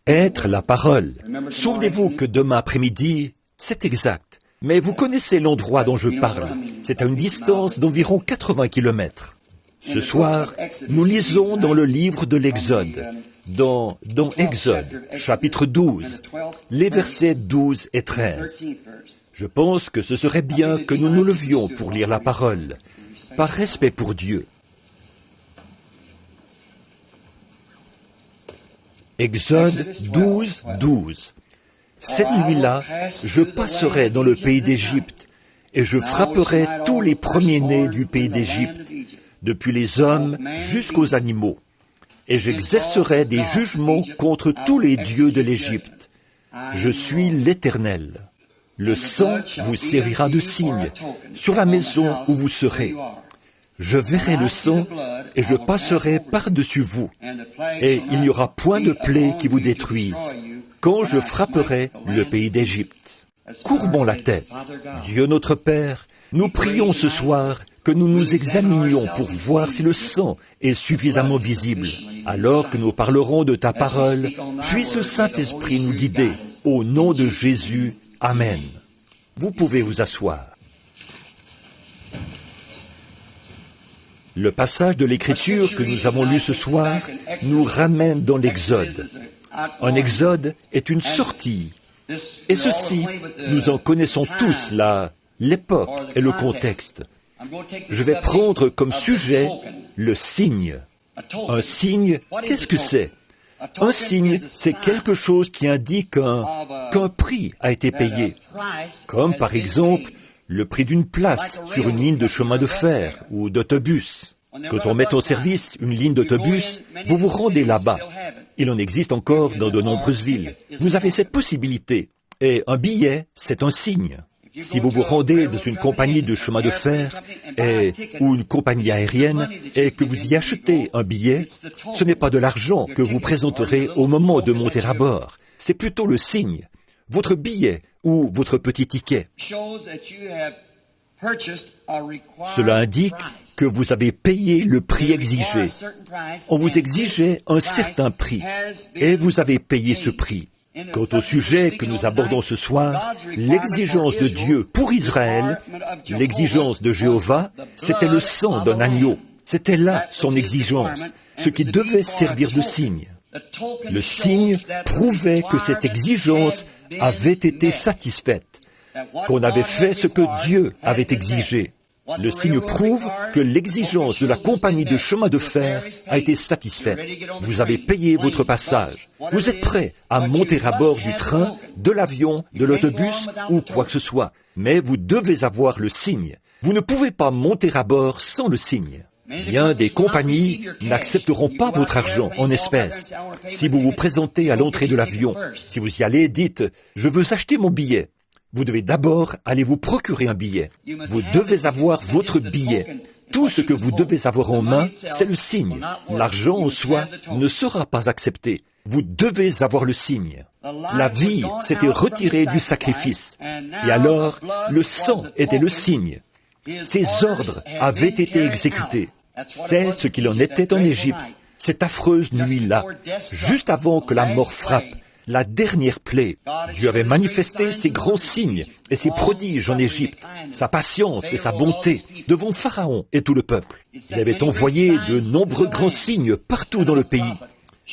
Être la parole. Souvenez-vous que demain après-midi, c'est exact. Mais vous connaissez l'endroit dont je parle. C'est à une distance d'environ 80 kilomètres. Ce soir, nous lisons dans le livre de l'Exode, dans Exode, chapitre 12, les versets 12 et 13. Je pense que ce serait bien que nous nous levions pour lire la parole, par respect pour Dieu. Exode 12, 12. Cette nuit-là, je passerai dans le pays d'Égypte, et je frapperai tous les premiers-nés du pays d'Égypte, depuis les hommes jusqu'aux animaux, et j'exercerai des jugements contre tous les dieux de l'Égypte. Je suis l'Éternel. Le sang vous servira de signe sur la maison où vous serez. Je verrai le sang et je passerai par-dessus vous, et il n'y aura point de plaie qui vous détruise, quand je frapperai le pays d'Égypte. Courbons la tête. Dieu notre Père, nous prions ce soir que nous nous examinions pour voir si le sang est suffisamment visible. Alors que nous parlerons de ta parole, puisse le Saint-Esprit nous guider. Au nom de Jésus, Amen. Vous pouvez vous asseoir. Le passage de l'Écriture que nous avons lu ce soir nous ramène dans l'Exode. Un exode est une sortie. Et ceci, nous en connaissons tous l'époque et le contexte. Je vais prendre comme sujet le signe. Un signe, qu'est-ce que c'est? Un signe, c'est quelque chose qui indique qu'un prix a été payé. Comme par exemple, le prix d'une place sur une ligne de chemin de fer ou d'autobus. Quand on met en service une ligne d'autobus, vous vous rendez là-bas. Il en existe encore dans de nombreuses villes. Vous avez cette possibilité. Et un billet, c'est un signe. Si vous vous rendez dans une compagnie de chemin de fer ou une compagnie aérienne et que vous y achetez un billet, ce n'est pas de l'argent que vous présenterez au moment de monter à bord. C'est plutôt le signe, votre billet ou votre petit ticket. Cela indique que vous avez payé le prix exigé. On vous exigeait un certain prix et vous avez payé ce prix. Quant au sujet que nous abordons ce soir, l'exigence de Dieu pour Israël, l'exigence de Jéhovah, c'était le sang d'un agneau. C'était là son exigence, ce qui devait servir de signe. Le signe prouvait que cette exigence avait été satisfaite, qu'on avait fait ce que Dieu avait exigé. Le signe prouve que l'exigence de la compagnie de chemin de fer a été satisfaite. Vous avez payé votre passage. Vous êtes prêt à monter à bord du train, de l'avion, de l'autobus ou quoi que ce soit. Mais vous devez avoir le signe. Vous ne pouvez pas monter à bord sans le signe. Bien des compagnies n'accepteront pas votre argent en espèces. Si vous vous présentez à l'entrée de l'avion, si vous y allez, dites « Je veux acheter mon billet ». Vous devez d'abord aller vous procurer un billet. Vous devez avoir votre billet. Tout ce que vous devez avoir en main, c'est le signe. L'argent en soi ne sera pas accepté. Vous devez avoir le signe. La vie s'était retirée du sacrifice. Et alors, le sang était le signe. Ses ordres avaient été exécutés. C'est ce qu'il en était en Égypte, cette affreuse nuit-là, juste avant que la mort frappe. La dernière plaie. Dieu avait manifesté ses grands signes et ses prodiges en Égypte, sa patience et sa bonté devant Pharaon et tout le peuple. Il avait envoyé de nombreux grands signes partout dans le pays.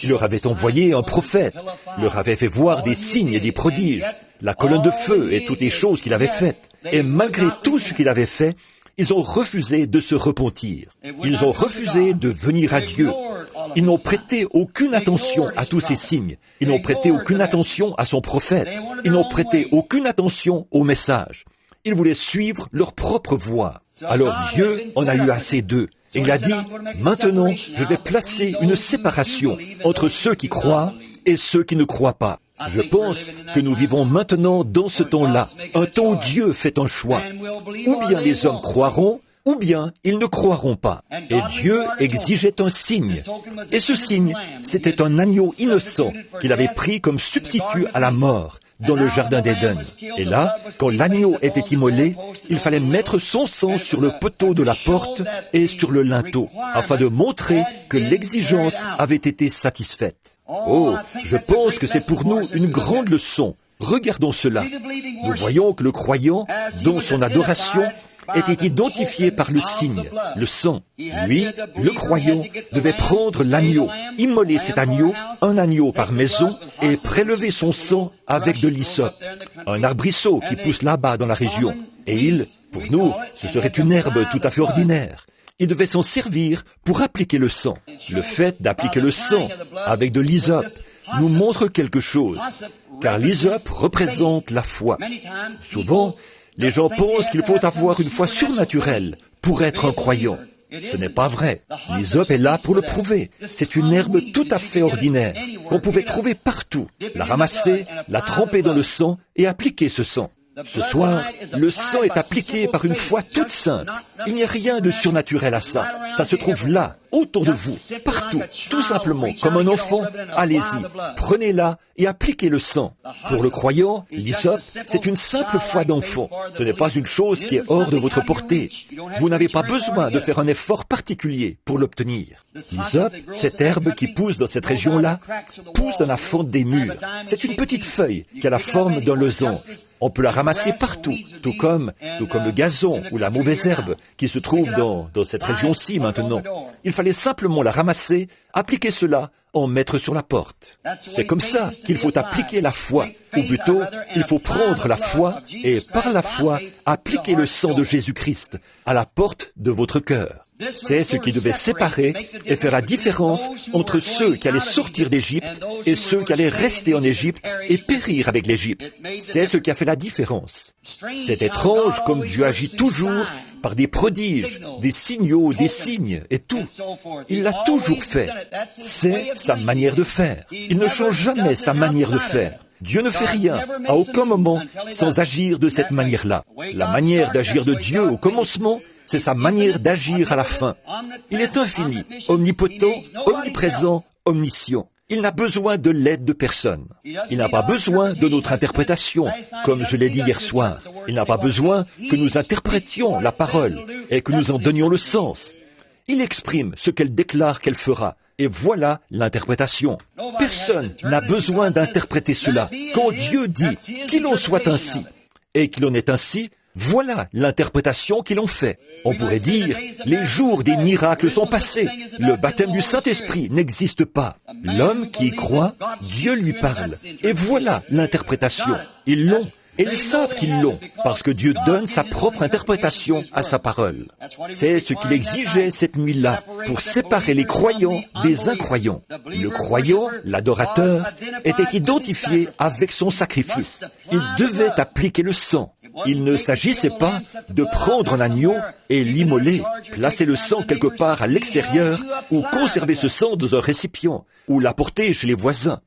Il leur avait envoyé un prophète, leur avait fait voir des signes et des prodiges, la colonne de feu et toutes les choses qu'il avait faites. Et malgré tout ce qu'il avait fait, ils ont refusé de se repentir. Ils ont refusé de venir à Dieu. Ils n'ont prêté aucune attention à tous ces signes. Ils n'ont prêté aucune attention à son prophète. Ils n'ont prêté aucune attention au message. Ils voulaient suivre leur propre voie. Alors Dieu en a eu assez d'eux. Et il a dit, maintenant, je vais placer une séparation entre ceux qui croient et ceux qui ne croient pas. Je pense que nous vivons maintenant dans ce temps-là, un temps où Dieu fait un choix. Ou bien les hommes croiront, ou bien ils ne croiront pas. Et Dieu exigeait un signe. Et ce signe, c'était un agneau innocent qu'il avait pris comme substitut à la mort, dans le jardin d'Éden. Et là, quand l'agneau était immolé, il fallait mettre son sang sur le poteau de la porte et sur le linteau, afin de montrer que l'exigence avait été satisfaite. Oh, je pense que c'est pour nous une grande leçon. Regardons cela. Nous voyons que le croyant, dans son adoration, était identifié par le signe, le sang. Lui, le croyant, devait prendre l'agneau, immoler cet agneau, un agneau par maison, et prélever son sang avec de l'hysope, un arbrisseau qui pousse là-bas dans la région. Et pour nous, ce serait une herbe tout à fait ordinaire. Il devait s'en servir pour appliquer le sang. Le fait d'appliquer le sang avec de l'hysope nous montre quelque chose, car l'hysope représente la foi. Souvent, les gens pensent qu'il faut avoir une foi surnaturelle pour être un croyant. Ce n'est pas vrai. L'hysope est là pour le prouver. C'est une herbe tout à fait ordinaire, qu'on pouvait trouver partout. La ramasser, la tremper dans le sang et appliquer ce sang. Ce soir, le sang est appliqué par une foi toute simple. Il n'y a rien de surnaturel à ça. Ça se trouve là, autour de vous, partout, tout simplement, comme un enfant. Allez-y, prenez-la et appliquez le sang. Pour le croyant, l'hysope, c'est une simple foi d'enfant. Ce n'est pas une chose qui est hors de votre portée. Vous n'avez pas besoin de faire un effort particulier pour l'obtenir. L'hysope, cette herbe qui pousse dans cette région-là, pousse dans la fente des murs. C'est une petite feuille qui a la forme d'un losange. On peut la ramasser partout, tout comme le gazon ou la mauvaise herbe qui se trouve dans cette région-ci maintenant. Il fallait simplement la ramasser, appliquer cela, en mettre sur la porte. C'est comme ça qu'il faut appliquer la foi, ou plutôt, il faut prendre la foi et par la foi, appliquer le sang de Jésus-Christ à la porte de votre cœur. C'est ce qui devait séparer et faire la différence entre ceux qui allaient sortir d'Égypte et ceux qui allaient rester en Égypte et périr avec l'Égypte. C'est ce qui a fait la différence. C'est étrange comme Dieu agit toujours par des prodiges, des signaux, des signes et tout. Il l'a toujours fait. C'est sa manière de faire. Il ne change jamais sa manière de faire. Dieu ne fait rien, à aucun moment, sans agir de cette manière-là. La manière d'agir de Dieu au commencement, c'est sa manière d'agir à la fin. Il est infini, omnipotent, omniprésent, omniscient. Il n'a besoin de l'aide de personne. Il n'a pas besoin de notre interprétation, comme je l'ai dit hier soir. Il n'a pas besoin que nous interprétions la parole et que nous en donnions le sens. Il exprime ce qu'elle déclare qu'elle fera. Et voilà l'interprétation. Personne n'a besoin d'interpréter cela. Quand Dieu dit qu'il en soit ainsi, et qu'il en est ainsi, voilà l'interprétation qu'ils ont fait. On pourrait dire, les jours des miracles sont passés. Le baptême du Saint-Esprit n'existe pas. L'homme qui y croit, Dieu lui parle. Et voilà l'interprétation. Ils l'ont. Et ils savent qu'ils l'ont, parce que Dieu donne sa propre interprétation à sa parole. C'est ce qu'il exigeait cette nuit-là, pour séparer les croyants des incroyants. Le croyant, l'adorateur, était identifié avec son sacrifice. Il devait appliquer le sang. Il ne s'agissait pas de prendre un agneau et l'immoler, placer le sang quelque part à l'extérieur, ou conserver ce sang dans un récipient, ou l'apporter chez les voisins.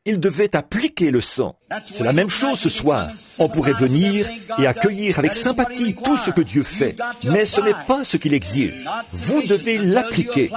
Il devait appliquer le sang. C'est la même chose ce soir. On pourrait venir et accueillir avec sympathie tout ce que Dieu fait, mais ce n'est pas ce qu'il exige. Vous devez l'appliquer.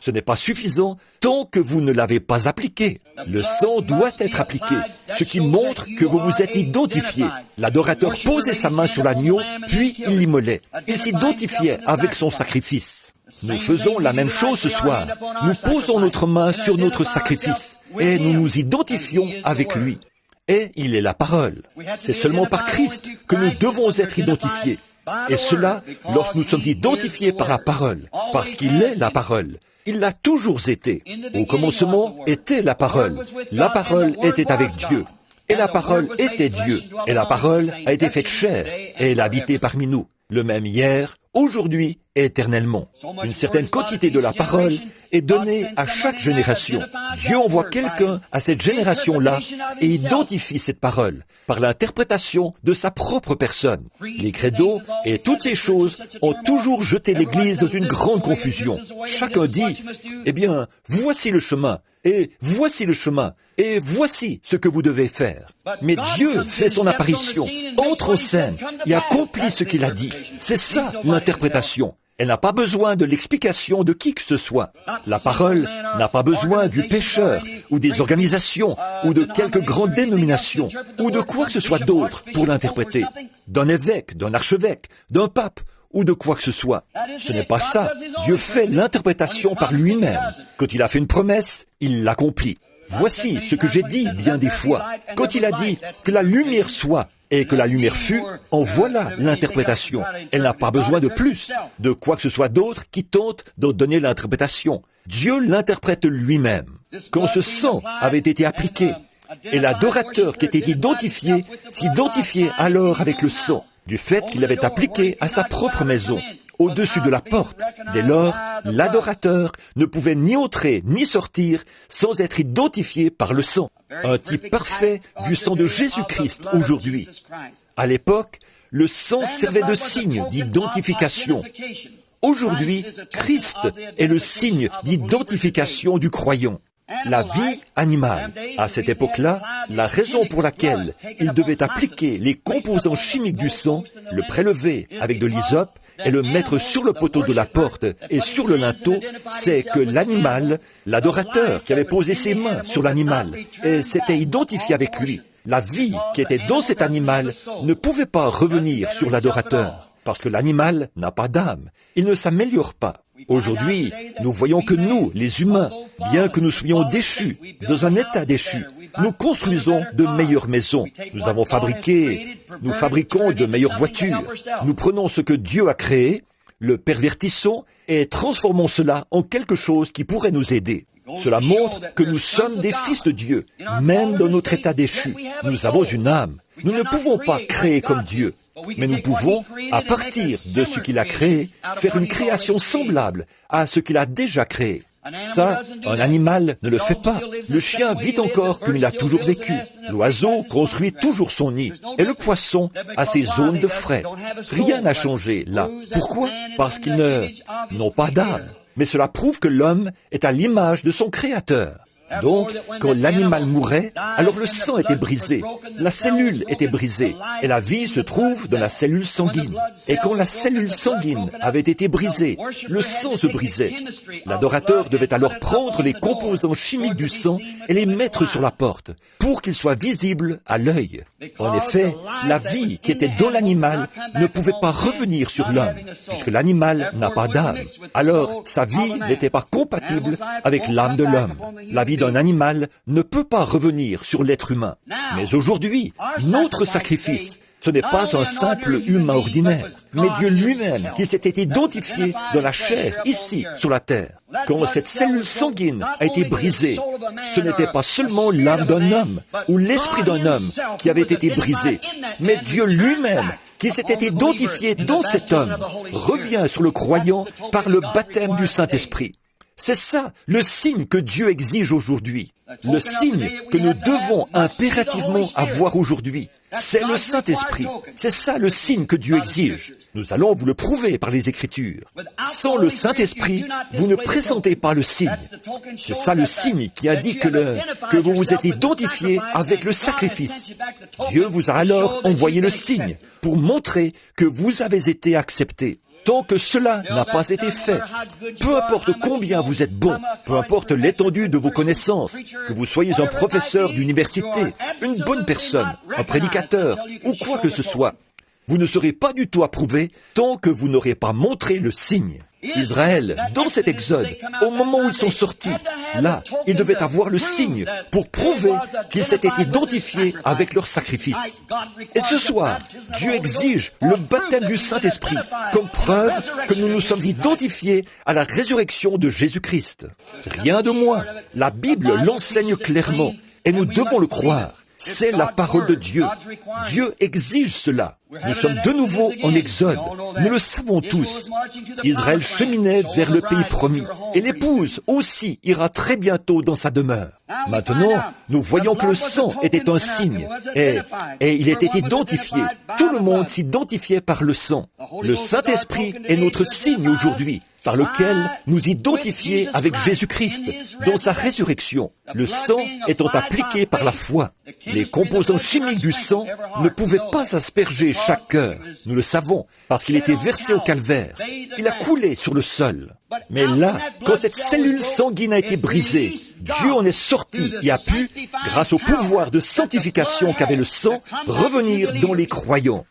Ce n'est pas suffisant tant que vous ne l'avez pas appliqué. Le sang doit être appliqué, ce qui montre que vous vous êtes identifié. L'adorateur posait sa main sur l'agneau, puis il l'immolait. Il s'identifiait avec son sacrifice. Nous faisons la même chose ce soir. Nous posons notre main sur notre sacrifice et nous nous identifions avec lui. Et il est la parole. C'est seulement par Christ que nous devons être identifiés. Et cela, lorsque nous sommes identifiés par la parole, parce qu'il est la parole. Il l'a toujours été. Au commencement était la parole. La parole était avec Dieu. Et la parole était Dieu. Et la parole a été faite chair. Et elle a habité parmi nous. Le même hier, aujourd'hui et éternellement. Une certaine quantité de la parole est donnée à chaque génération. Dieu envoie quelqu'un à cette génération-là et identifie cette parole par l'interprétation de sa propre personne. Les credos et toutes ces choses ont toujours jeté l'Église dans une grande confusion. Chacun dit, eh bien, voici le chemin, et voici le chemin, et voici ce que vous devez faire. Mais Dieu fait son apparition, entre en scène et accomplit ce qu'il a dit. C'est ça l'interprétation. Elle n'a pas besoin de l'explication de qui que ce soit. La parole n'a pas besoin du pécheur, ou des organisations, ou de quelques grandes dénominations, ou de quoi que ce soit d'autre pour l'interpréter. D'un évêque, d'un archevêque, d'un pape, ou de quoi que ce soit. Ce n'est pas ça. Dieu fait l'interprétation par lui-même. Quand il a fait une promesse, il l'accomplit. Voici ce que j'ai dit bien des fois. Quand il a dit que la lumière soit et que la lumière fut, en voilà l'interprétation. Elle n'a pas besoin de plus, de quoi que ce soit d'autre qui tente d'en donner l'interprétation. Dieu l'interprète lui-même. Quand ce sang avait été appliqué, et l'adorateur qui était identifié s'identifiait alors avec le sang, du fait qu'il l'avait appliqué à sa propre maison, au-dessus de la porte. Dès lors, l'adorateur ne pouvait ni entrer ni sortir sans être identifié par le sang. Un type parfait du sang de Jésus-Christ aujourd'hui. À l'époque, le sang servait de signe d'identification. Aujourd'hui, Christ est le signe d'identification du croyant. La vie animale. À cette époque-là, la raison pour laquelle il devait appliquer les composants chimiques du sang, le prélever avec de l'hysope et le mettre sur le poteau de la porte et sur le linteau, c'est que l'animal, l'adorateur qui avait posé ses mains sur l'animal et s'était identifié avec lui, la vie qui était dans cet animal ne pouvait pas revenir sur l'adorateur, parce que l'animal n'a pas d'âme, il ne s'améliore pas. Aujourd'hui, nous voyons que nous, les humains, bien que nous soyons déchus, dans un état déchu, nous construisons de meilleures maisons. Nous fabriquons de meilleures voitures. Nous prenons ce que Dieu a créé, le pervertissons et transformons cela en quelque chose qui pourrait nous aider. Cela montre que nous sommes des fils de Dieu, même dans notre état déchu. Nous avons une âme. Nous ne pouvons pas créer comme Dieu. Mais nous pouvons, à partir de ce qu'il a créé, faire une création semblable à ce qu'il a déjà créé. Ça, un animal ne le fait pas. Le chien vit encore comme il a toujours vécu. L'oiseau construit toujours son nid. Et le poisson a ses zones de frais. Rien n'a changé là. Pourquoi? Parce qu'ils n'ont pas d'âme. Mais cela prouve que l'homme est à l'image de son Créateur. Donc, quand l'animal mourait, alors le sang était brisé, la cellule était brisée, et la vie se trouve dans la cellule sanguine. Et quand la cellule sanguine avait été brisée, le sang se brisait. L'adorateur devait alors prendre les composants chimiques du sang et les mettre sur la porte, pour qu'ils soient visibles à l'œil. En effet, la vie qui était dans l'animal ne pouvait pas revenir sur l'homme, puisque l'animal n'a pas d'âme. Alors, sa vie n'était pas compatible avec l'âme de l'homme. La vie d'un animal ne peut pas revenir sur l'être humain. Mais aujourd'hui, notre sacrifice, ce n'est pas un simple humain ordinaire, mais Dieu lui-même qui s'était identifié dans la chair, ici, sur la terre. Quand cette cellule sanguine a été brisée, ce n'était pas seulement l'âme d'un homme ou l'esprit d'un homme qui avait été brisé, mais Dieu lui-même qui s'était identifié dans cet homme, revient sur le croyant par le baptême du Saint-Esprit. C'est ça, le signe que Dieu exige aujourd'hui. Le signe que nous devons impérativement avoir aujourd'hui. C'est le Saint-Esprit. C'est ça le signe que Dieu exige. Nous allons vous le prouver par les Écritures. Sans le Saint-Esprit, vous ne présentez pas le signe. C'est ça le signe qui indique que vous vous êtes identifié avec le sacrifice. Dieu vous a alors envoyé le signe pour montrer que vous avez été accepté. Tant que cela n'a pas été fait, peu importe combien vous êtes bon, peu importe l'étendue de vos connaissances, que vous soyez un professeur d'université, une bonne personne, un prédicateur ou quoi que ce soit, vous ne serez pas du tout approuvé tant que vous n'aurez pas montré le signe. Israël, dans cet exode, au moment où ils sont sortis, là, ils devaient avoir le signe pour prouver qu'ils s'étaient identifiés avec leur sacrifice. Et ce soir, Dieu exige le baptême du Saint-Esprit comme preuve que nous nous sommes identifiés à la résurrection de Jésus-Christ. Rien de moins. La Bible l'enseigne clairement et nous devons le croire. C'est la parole de Dieu. Dieu exige cela. Nous sommes de nouveau en Exode. Nous le savons tous. Israël cheminait vers le pays promis. Et l'épouse aussi ira très bientôt dans sa demeure. Maintenant, nous voyons que le sang était un signe. Et il était identifié. Tout le monde s'identifiait par le sang. Le Saint-Esprit est notre signe aujourd'hui. par lequel nous identifier avec Jésus-Christ dans sa résurrection, le sang étant appliqué par la foi. Les composants chimiques du sang ne pouvaient pas asperger chaque heure, nous le savons, parce qu'il était versé au calvaire. Il a coulé sur le sol. Mais là, quand cette cellule sanguine a été brisée, Dieu en est sorti et a pu, grâce au pouvoir de sanctification qu'avait le sang, revenir dans les croyants.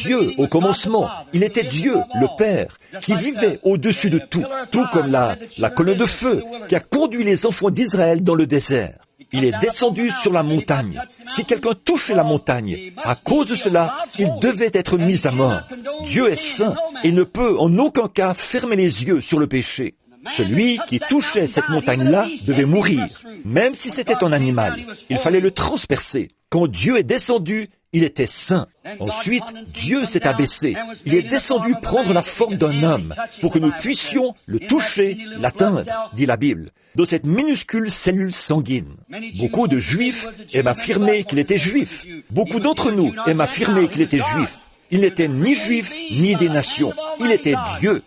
Dieu, au commencement, il était Dieu, le Père, qui vivait au-dessus de tout, tout comme la colonne de feu qui a conduit les enfants d'Israël dans le désert. Il est descendu sur la montagne. Si quelqu'un touchait la montagne, à cause de cela, il devait être mis à mort. Dieu est saint et ne peut en aucun cas fermer les yeux sur le péché. Celui qui touchait cette montagne-là devait mourir, même si c'était un animal. Il fallait le transpercer. Quand Dieu est descendu, il était saint. Ensuite, Dieu s'est abaissé. Il est descendu prendre la forme d'un homme pour que nous puissions le toucher, l'atteindre, dit la Bible, dans cette minuscule cellule sanguine. Beaucoup de Juifs aiment affirmer qu'il était juif. Beaucoup d'entre nous aiment affirmer qu'il était juif. Il n'était ni juif, ni des nations. Il était Dieu.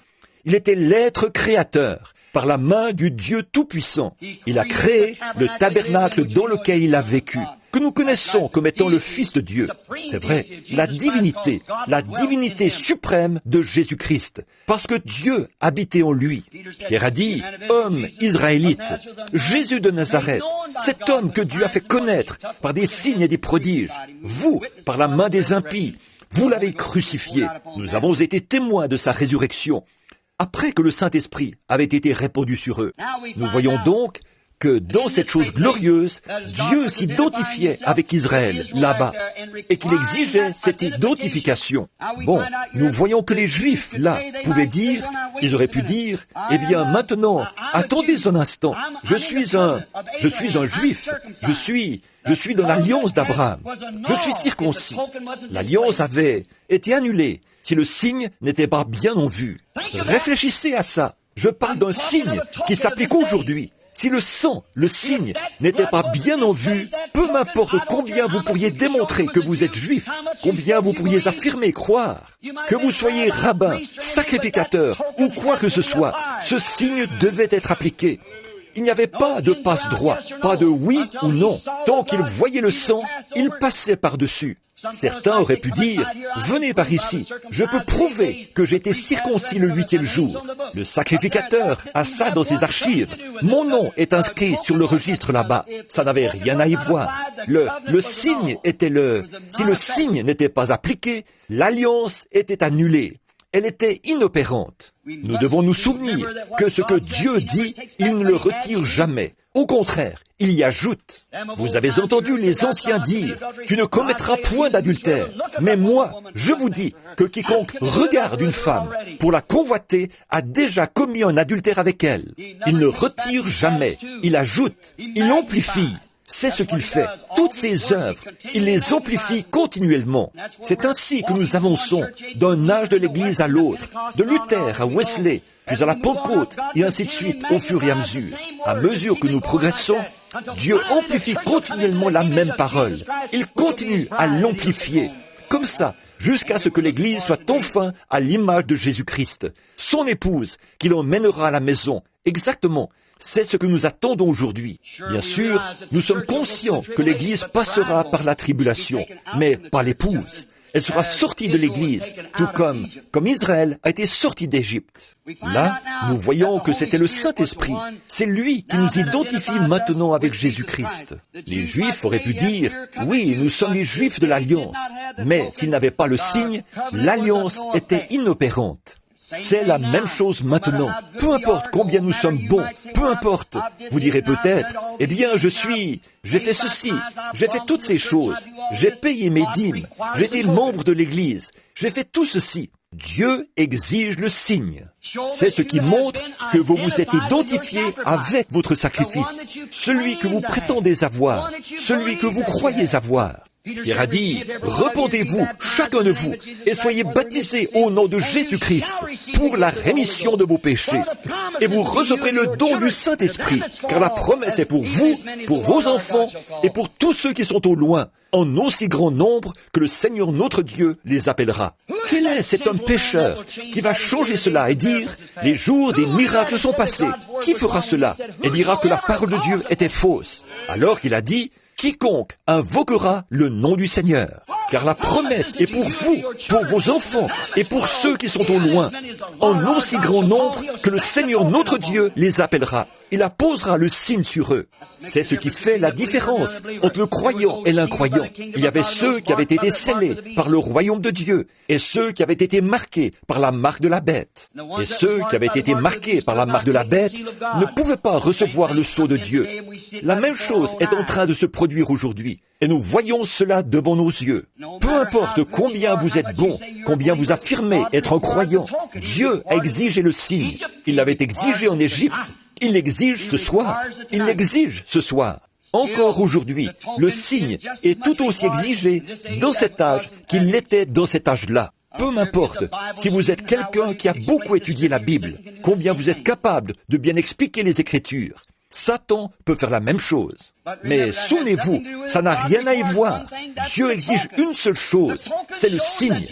Il était l'être créateur, par la main du Dieu Tout-Puissant. Il a créé le tabernacle dans lequel il a vécu, que nous connaissons comme étant le Fils de Dieu. C'est vrai, la divinité suprême de Jésus-Christ, parce que Dieu habitait en lui. Pierre a dit, homme israélite, Jésus de Nazareth, cet homme que Dieu a fait connaître par des signes et des prodiges, vous, par la main des impies, vous l'avez crucifié. Nous avons été témoins de sa résurrection, après que le Saint-Esprit avait été répandu sur eux. Nous voyons donc que dans cette chose glorieuse, Dieu s'identifiait avec Israël, là-bas, et qu'il exigeait cette identification. Bon, nous voyons que les Juifs, là, pouvaient dire, ils auraient pu dire, eh bien, maintenant, attendez un instant, je suis un Juif, je suis dans l'alliance d'Abraham, je suis circoncis. L'alliance avait été annulée si le signe n'était pas bien en vue. Réfléchissez à ça. Je parle d'un signe qui s'applique aujourd'hui. Si le sang, le signe, n'était pas bien en vue, peu m'importe combien vous pourriez démontrer que vous êtes juif, combien vous pourriez affirmer, croire, que vous soyez rabbin, sacrificateur ou quoi que ce soit, ce signe devait être appliqué. Il n'y avait pas de passe-droit, pas de oui ou non. Tant qu'il voyait le sang, il passait par-dessus. Certains auraient pu dire, venez par ici, je peux prouver que j'ai été circoncis le 8e jour. Le sacrificateur a ça dans ses archives. Mon nom est inscrit sur le registre là-bas. Ça n'avait rien à y voir. Le signe était si le signe n'était pas appliqué, l'alliance était annulée. Elle était inopérante. Nous devons nous souvenir que ce que Dieu dit, il ne le retire jamais. Au contraire, il y ajoute. Vous avez entendu les anciens dire, tu ne commettras point d'adultère. Mais moi, je vous dis que quiconque regarde une femme pour la convoiter a déjà commis un adultère avec elle. Il ne retire jamais. Il ajoute. Il amplifie. C'est ce qu'il fait. Toutes ses œuvres, il les amplifie continuellement. C'est ainsi que nous avançons d'un âge de l'Église à l'autre, de Luther à Wesley, puis à la Pentecôte, et ainsi de suite, au fur et à mesure. À mesure que nous progressons, Dieu amplifie continuellement la même parole. Il continue à l'amplifier. Comme ça, jusqu'à ce que l'Église soit enfin à l'image de Jésus-Christ, son épouse, qui l'emmènera à la maison. Exactement. C'est ce que nous attendons aujourd'hui. Bien sûr, nous sommes conscients que l'Église passera par la tribulation, mais pas l'épouse. Elle sera sortie de l'Église, tout comme Israël a été sorti d'Égypte. Là, nous voyons que c'était le Saint-Esprit. C'est lui qui nous identifie maintenant avec Jésus-Christ. Les Juifs auraient pu dire, oui, nous sommes les Juifs de l'Alliance, mais s'ils n'avaient pas le signe, l'Alliance était inopérante. C'est la même chose maintenant. Peu importe combien nous sommes bons, peu importe. Vous direz peut-être, eh bien, j'ai fait ceci, j'ai fait toutes ces choses, j'ai payé mes dîmes, j'ai été membre de l'Église, j'ai fait tout ceci. Dieu exige le signe. C'est ce qui montre que vous vous êtes identifié avec votre sacrifice, celui que vous prétendez avoir, celui que vous croyez avoir. Pierre a dit, « Repentez-vous, chacun de vous, et soyez baptisés au nom de Jésus-Christ pour la rémission de vos péchés. Et vous recevrez le don du Saint-Esprit, car la promesse est pour vous, pour vos enfants et pour tous ceux qui sont au loin, en aussi grand nombre que le Seigneur notre Dieu les appellera. » Quel est cet homme pécheur qui va changer cela et dire, « Les jours des miracles sont passés. » Qui fera cela et dira que la parole de Dieu était fausse? Alors qu'il a dit, quiconque invoquera le nom du Seigneur. Car la promesse est pour vous, pour vos enfants et pour ceux qui sont au loin, en aussi grand nombre que le Seigneur notre Dieu les appellera. Il apposera le signe sur eux. C'est ce qui fait la différence entre le croyant et l'incroyant. Il y avait ceux qui avaient été scellés par le royaume de Dieu et ceux qui avaient été marqués par la marque de la bête. Et ceux qui avaient été marqués par la marque de la bête ne pouvaient pas recevoir le sceau de Dieu. La même chose est en train de se produire aujourd'hui. Et nous voyons cela devant nos yeux. Peu importe combien vous êtes bon, combien vous affirmez être un croyant, Dieu a exigé le signe. Il l'avait exigé en Égypte. Il l'exige ce soir. Il l'exige ce soir. Encore aujourd'hui, le signe est tout aussi exigé dans cet âge qu'il l'était dans cet âge-là. Peu m'importe si vous êtes quelqu'un qui a beaucoup étudié la Bible, combien vous êtes capable de bien expliquer les Écritures. Satan peut faire la même chose. Mais souvenez-vous, ça n'a rien à y voir. Dieu exige une seule chose, c'est le signe.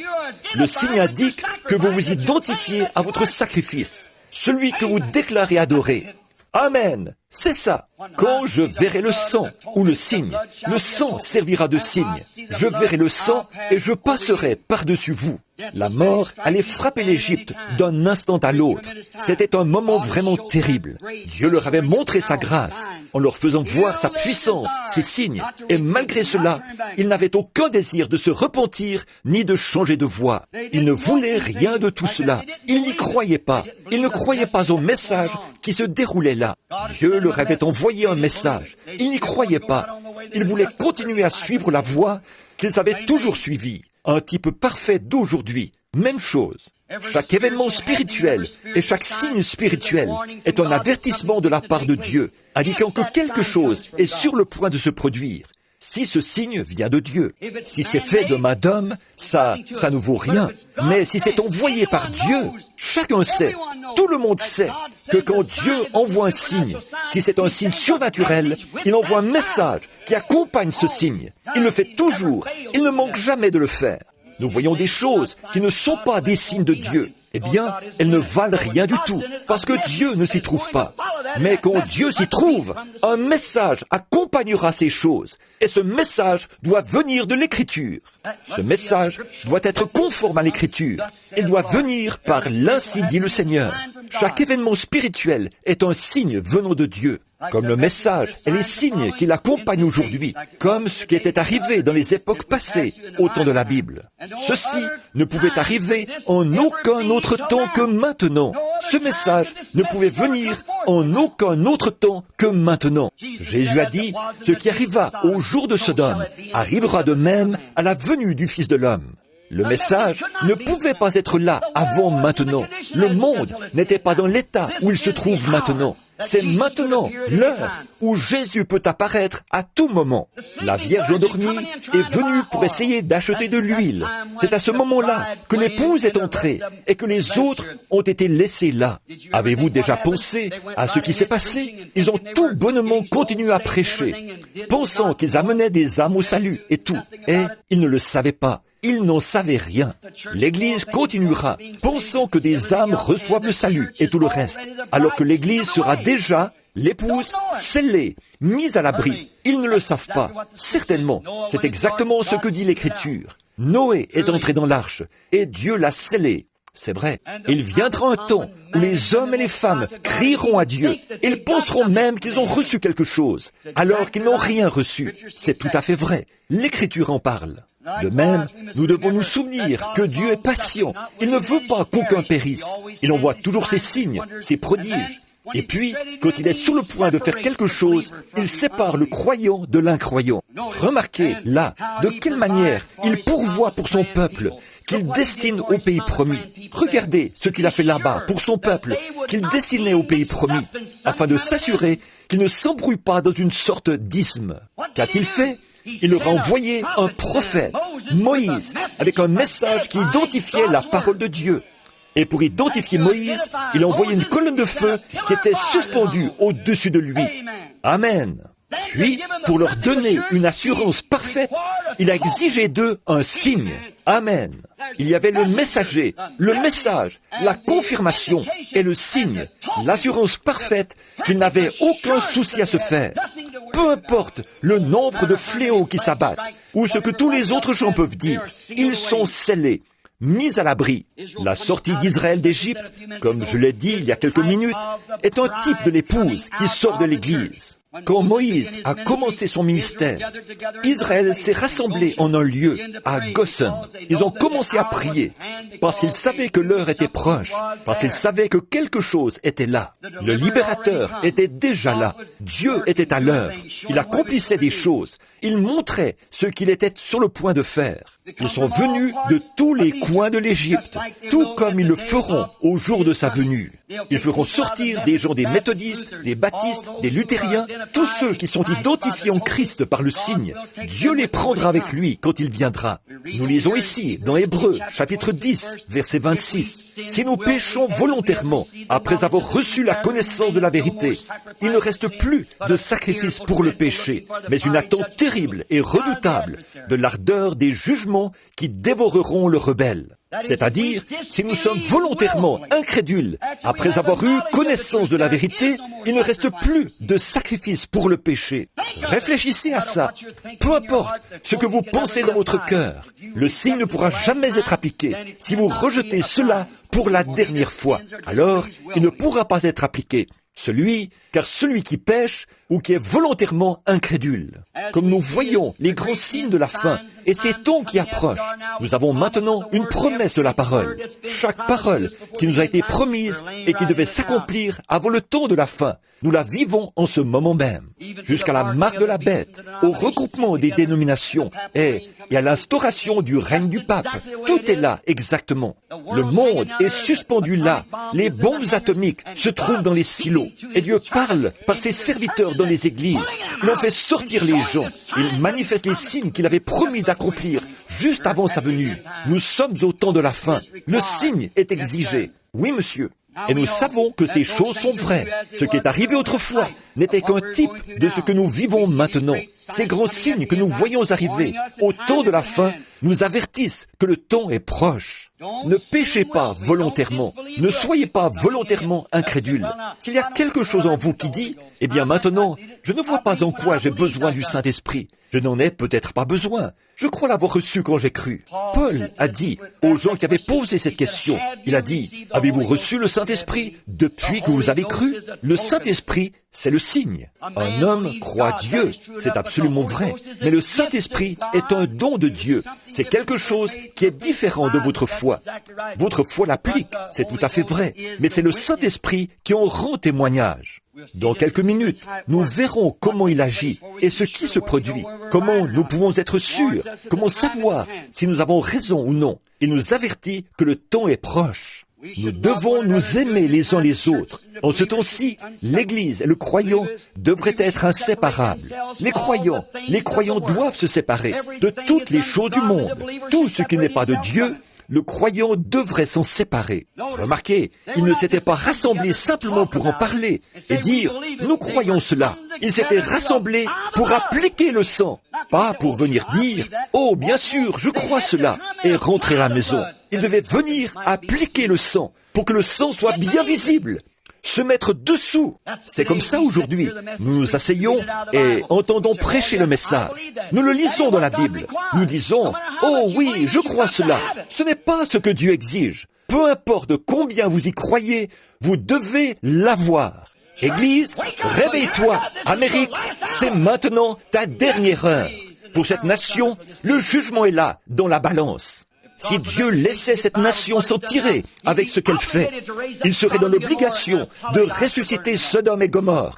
Le signe indique que vous vous identifiez à votre sacrifice, celui que vous déclarez adorer. Amen, c'est ça. Quand je verrai le sang ou le signe, le sang servira de signe. Je verrai le sang et je passerai par-dessus vous. La mort allait frapper l'Égypte d'un instant à l'autre. C'était un moment vraiment terrible. Dieu leur avait montré sa grâce en leur faisant voir sa puissance, ses signes. Et malgré cela, ils n'avaient aucun désir de se repentir ni de changer de voie. Ils ne voulaient rien de tout cela. Ils n'y croyaient pas. Ils ne croyaient pas au message qui se déroulait là. Dieu leur avait envoyé un message. Ils n'y croyaient pas. Ils voulaient continuer à suivre la voie qu'ils avaient toujours suivie. Un type parfait d'aujourd'hui. Même chose. Chaque événement spirituel et chaque signe spirituel est un avertissement de la part de Dieu, indiquant que quelque chose est sur le point de se produire. Si ce signe vient de Dieu, si c'est fait de main d'homme, ça ne vaut rien. Mais si c'est envoyé par Dieu, chacun sait, tout le monde sait, que quand Dieu envoie un signe, si c'est un signe surnaturel, il envoie un message qui accompagne ce signe. Il le fait toujours, il ne manque jamais de le faire. Nous voyons des choses qui ne sont pas des signes de Dieu. Eh bien, elles ne valent rien du tout, parce que Dieu ne s'y trouve pas. Mais quand Dieu s'y trouve, un message accompagnera ces choses, et ce message doit venir de l'Écriture. Ce message doit être conforme à l'Écriture. Il doit venir par l'Ainsi dit le Seigneur. Chaque événement spirituel est un signe venant de Dieu, comme le message et les signes qui l'accompagnent aujourd'hui, comme ce qui était arrivé dans les époques passées au temps de la Bible. Ceci ne pouvait arriver en aucun autre temps que maintenant. Ce message ne pouvait venir en aucun autre temps que maintenant. Jésus a dit, ce qui arriva au jour de Sodome arrivera de même à la venue du Fils de l'homme. Le message ne pouvait pas être là avant maintenant. Le monde n'était pas dans l'état où il se trouve maintenant. C'est maintenant l'heure où Jésus peut apparaître à tout moment. La Vierge endormie est venue pour essayer d'acheter de l'huile. C'est à ce moment-là que l'épouse est entrée et que les autres ont été laissés là. Avez-vous déjà pensé à ce qui s'est passé? Ils ont tout bonnement continué à prêcher, pensant qu'ils amenaient des âmes au salut et tout. Et ils ne le savaient pas. Ils n'en savaient rien. L'Église continuera, pensant que des âmes reçoivent le salut et tout le reste, alors que l'Église sera déjà, l'épouse, scellée, mise à l'abri. Ils ne le savent pas. Certainement, c'est exactement ce que dit l'Écriture. Noé est entré dans l'arche, et Dieu l'a scellé. C'est vrai. Il viendra un temps où les hommes et les femmes crieront à Dieu. Ils penseront même qu'ils ont reçu quelque chose, alors qu'ils n'ont rien reçu. C'est tout à fait vrai. L'Écriture en parle. De même, nous devons nous souvenir que Dieu est patient. Il ne veut pas qu'aucun périsse. Il envoie toujours ses signes, ses prodiges. Et puis, quand il est sur le point de faire quelque chose, il sépare le croyant de l'incroyant. Remarquez, là, de quelle manière il pourvoit pour son peuple, qu'il destine au pays promis. Regardez ce qu'il a fait là-bas pour son peuple, qu'il destinait au pays promis, afin de s'assurer qu'il ne s'embrouille pas dans une sorte d'isthme. Qu'a-t-il fait? Il leur a envoyé un prophète, Moïse, avec un message qui identifiait la parole de Dieu. Et pour identifier Moïse, il a envoyé une colonne de feu qui était suspendue au-dessus de lui. Amen. Puis, pour leur donner une assurance parfaite, il a exigé d'eux un signe. Amen. Il y avait le messager, le message, la confirmation et le signe, l'assurance parfaite qu'ils n'avaient aucun souci à se faire. Peu importe le nombre de fléaux qui s'abattent ou ce que tous les autres gens peuvent dire, ils sont scellés, mis à l'abri. La sortie d'Israël d'Égypte, comme je l'ai dit il y a quelques minutes, est un type de l'épouse qui sort de l'Église. Quand Moïse a commencé son ministère, Israël s'est rassemblé en un lieu, à Goshen. Ils ont commencé à prier, parce qu'ils savaient que l'heure était proche, parce qu'ils savaient que quelque chose était là. Le libérateur était déjà là. Dieu était à l'œuvre. Il accomplissait des choses. Il montrait ce qu'il était sur le point de faire. Ils sont venus de tous les coins de l'Égypte, tout comme ils le feront au jour de sa venue. Ils feront sortir des gens des méthodistes, des baptistes, des luthériens, tous ceux qui sont identifiés en Christ par le signe. Dieu les prendra avec lui quand il viendra. Nous lisons ici, dans Hébreux, chapitre 10, verset 26. Si nous péchons volontairement, après avoir reçu la connaissance de la vérité, il ne reste plus de sacrifice pour le péché, mais une attente terrible et redoutable de l'ardeur des jugements qui dévoreront le rebelle. C'est-à-dire, si nous sommes volontairement incrédules, après avoir eu connaissance de la vérité, il ne reste plus de sacrifice pour le péché. Réfléchissez à ça. Peu importe ce que vous pensez dans votre cœur, le signe ne pourra jamais être appliqué. Si vous rejetez cela pour la dernière fois, alors il ne pourra pas être appliqué. Car celui qui pêche ou qui est volontairement incrédule. Comme nous voyons les grands signes de la fin et ces temps qui approchent, nous avons maintenant une promesse de la parole. Chaque parole qui nous a été promise et qui devait s'accomplir avant le temps de la fin, nous la vivons en ce moment même. Jusqu'à la marque de la bête, au regroupement des dénominations et à l'instauration du règne du pape, tout est là exactement. Le monde est suspendu là. Les bombes atomiques se trouvent dans les silos. Et Dieu parle par ses serviteurs dans les églises. Il en fait sortir les gens. Il manifeste les signes qu'il avait promis d'accomplir juste avant sa venue. Nous sommes au temps de la fin. Le signe est exigé. Oui, monsieur. Et nous savons que ces choses sont vraies. Ce qui est arrivé autrefois n'était qu'un type de ce que nous vivons maintenant. Ces grands signes que nous voyons arriver au temps de la fin nous avertissent que le temps est proche. Ne péchez pas volontairement. Ne soyez pas volontairement incrédules. S'il y a quelque chose en vous qui dit, eh bien maintenant, je ne vois pas en quoi j'ai besoin du Saint-Esprit. Je n'en ai peut-être pas besoin. Je crois l'avoir reçu quand j'ai cru. Paul a dit aux gens qui avaient posé cette question, il a dit, avez-vous reçu le Saint-Esprit depuis que vous avez cru? Le Saint-Esprit, c'est le signe. Un homme croit Dieu, c'est absolument vrai. Mais le Saint-Esprit est un don de Dieu. C'est quelque chose qui est différent de votre foi. Votre foi l'applique, c'est tout à fait vrai. Mais c'est le Saint-Esprit qui en rend témoignage. Dans quelques minutes, nous verrons comment il agit et ce qui se produit. Comment nous pouvons être sûrs, comment savoir si nous avons raison ou non. Il nous avertit que le temps est proche. Nous devons nous aimer les uns les autres. En ce temps-ci, l'Église et le croyant devraient être inséparables. Les croyants doivent se séparer de toutes les choses du monde. Tout ce qui n'est pas de Dieu, le croyant devrait s'en séparer. Remarquez, ils ne s'étaient pas rassemblés simplement pour en parler et dire « nous croyons cela ». Ils s'étaient rassemblés pour appliquer le sang, pas pour venir dire « oh, bien sûr, je crois cela » et rentrer à la maison. Ils devaient venir appliquer le sang pour que le sang soit bien visible. Se mettre dessous. C'est comme ça aujourd'hui. Nous nous asseyons et entendons prêcher le message. Nous le lisons dans la Bible. Nous disons, oh oui, je crois cela. Ce n'est pas ce que Dieu exige. Peu importe combien vous y croyez, vous devez l'avoir. Église, réveille-toi. Amérique, c'est maintenant ta dernière heure. Pour cette nation, le jugement est là, dans la balance. Si Dieu laissait cette nation s'en tirer avec ce qu'elle fait, il serait dans l'obligation de ressusciter Sodome et Gomorrhe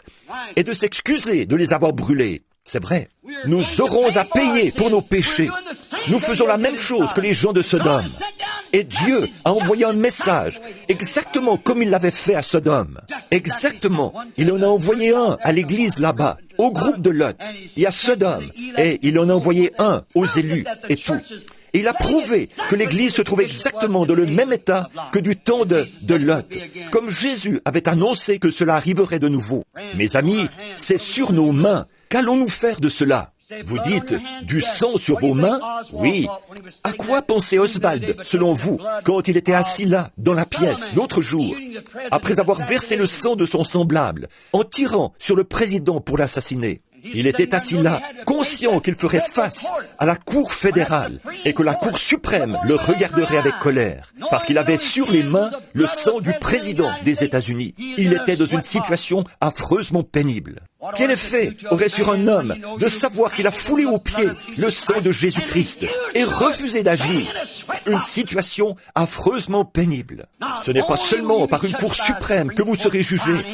et de s'excuser de les avoir brûlés. C'est vrai. Nous aurons à payer pour nos péchés. Nous faisons la même chose que les gens de Sodome. Et Dieu a envoyé un message, exactement comme il l'avait fait à Sodome. Exactement. Il en a envoyé un à l'église là-bas. au groupe de Lot et à Sodome, et il en a envoyé un aux élus et tout. Et il a prouvé que l'Église se trouve exactement dans le même état que du temps de Lot, comme Jésus avait annoncé que cela arriverait de nouveau. Mes amis, c'est sur nos mains. Qu'allons-nous faire de cela? Vous dites, du sang sur vos mains? Oui. À quoi pensait Oswald, selon vous, quand il était assis là, dans la pièce, l'autre jour, après avoir versé le sang de son semblable, en tirant sur le président pour l'assassiner? Il était assis là, conscient qu'il ferait face à la Cour fédérale et que la Cour suprême le regarderait avec colère, parce qu'il avait sur les mains le sang du président des États-Unis. Il était dans une situation affreusement pénible. Quel effet aurait sur un homme de savoir qu'il a foulé aux pieds le sang de Jésus-Christ et refusé d'agir? Une situation affreusement pénible. Ce n'est pas seulement par une Cour suprême que vous serez jugés,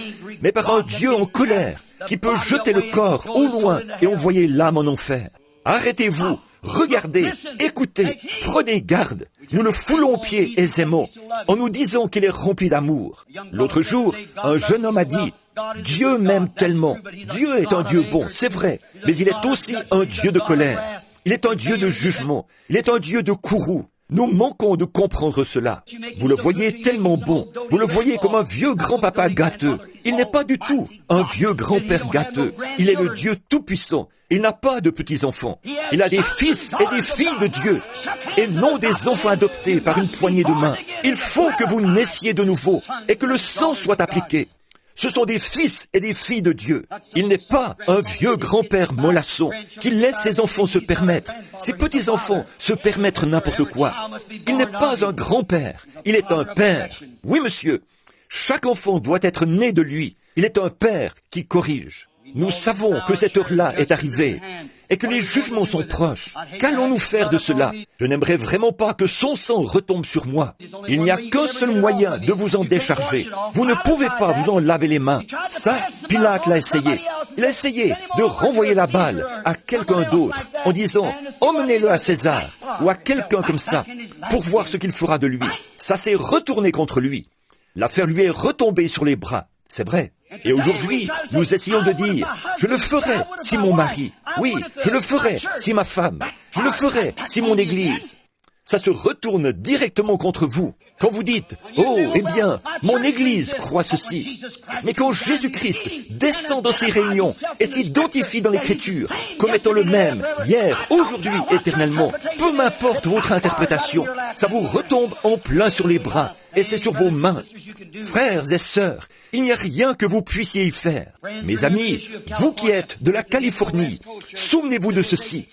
mais par un Dieu en colère qui peut jeter le corps au loin et envoyer l'âme en enfer. Arrêtez-vous, regardez, écoutez, prenez garde. Nous le foulons aux pieds aisément, en nous disant qu'il est rempli d'amour. L'autre jour, un jeune homme a dit, « Dieu m'aime tellement. Dieu est un Dieu bon, c'est vrai, mais il est aussi un Dieu de colère. Il est un Dieu de jugement. Il est un Dieu de courroux. » Nous manquons de comprendre cela. Vous le voyez tellement bon. Vous le voyez comme un vieux grand-papa gâteux. Il n'est pas du tout un vieux grand-père gâteux. Il est le Dieu tout-puissant. Il n'a pas de petits-enfants. Il a des fils et des filles de Dieu, et non des enfants adoptés par une poignée de main. Il faut que vous naissiez de nouveau et que le sang soit appliqué. Ce sont des fils et des filles de Dieu. Il n'est pas un vieux grand-père mollasson qui laisse ses enfants se permettre, ses petits-enfants se permettre n'importe quoi. Il n'est pas un grand-père, il est un père. Oui, monsieur, chaque enfant doit être né de lui. Il est un père qui corrige. Nous savons que cette heure-là est arrivée et que les jugements sont proches. Qu'allons-nous faire de cela? Je n'aimerais vraiment pas que son sang retombe sur moi. Il n'y a qu'un seul moyen de vous en décharger. Vous ne pouvez pas vous en laver les mains. Ça, Pilate l'a essayé. Il a essayé de renvoyer la balle à quelqu'un d'autre en disant « Emmenez-le à César » ou à quelqu'un comme ça pour voir ce qu'il fera de lui. Ça s'est retourné contre lui. L'affaire lui est retombée sur les bras. C'est vrai. Et aujourd'hui, nous essayons de dire, je le ferai si mon mari, oui, je le ferai si ma femme, je le ferai si mon église. Ça se retourne directement contre vous. Quand vous dites, oh, eh bien, mon église croit ceci. Mais quand Jésus-Christ descend dans ces réunions et s'identifie dans l'Écriture comme étant le même, hier, aujourd'hui, éternellement, peu m'importe votre interprétation, ça vous retombe en plein sur les bras et c'est sur vos mains. Frères et sœurs, il n'y a rien que vous puissiez y faire. Mes amis, vous qui êtes de la Californie, souvenez-vous de ceci.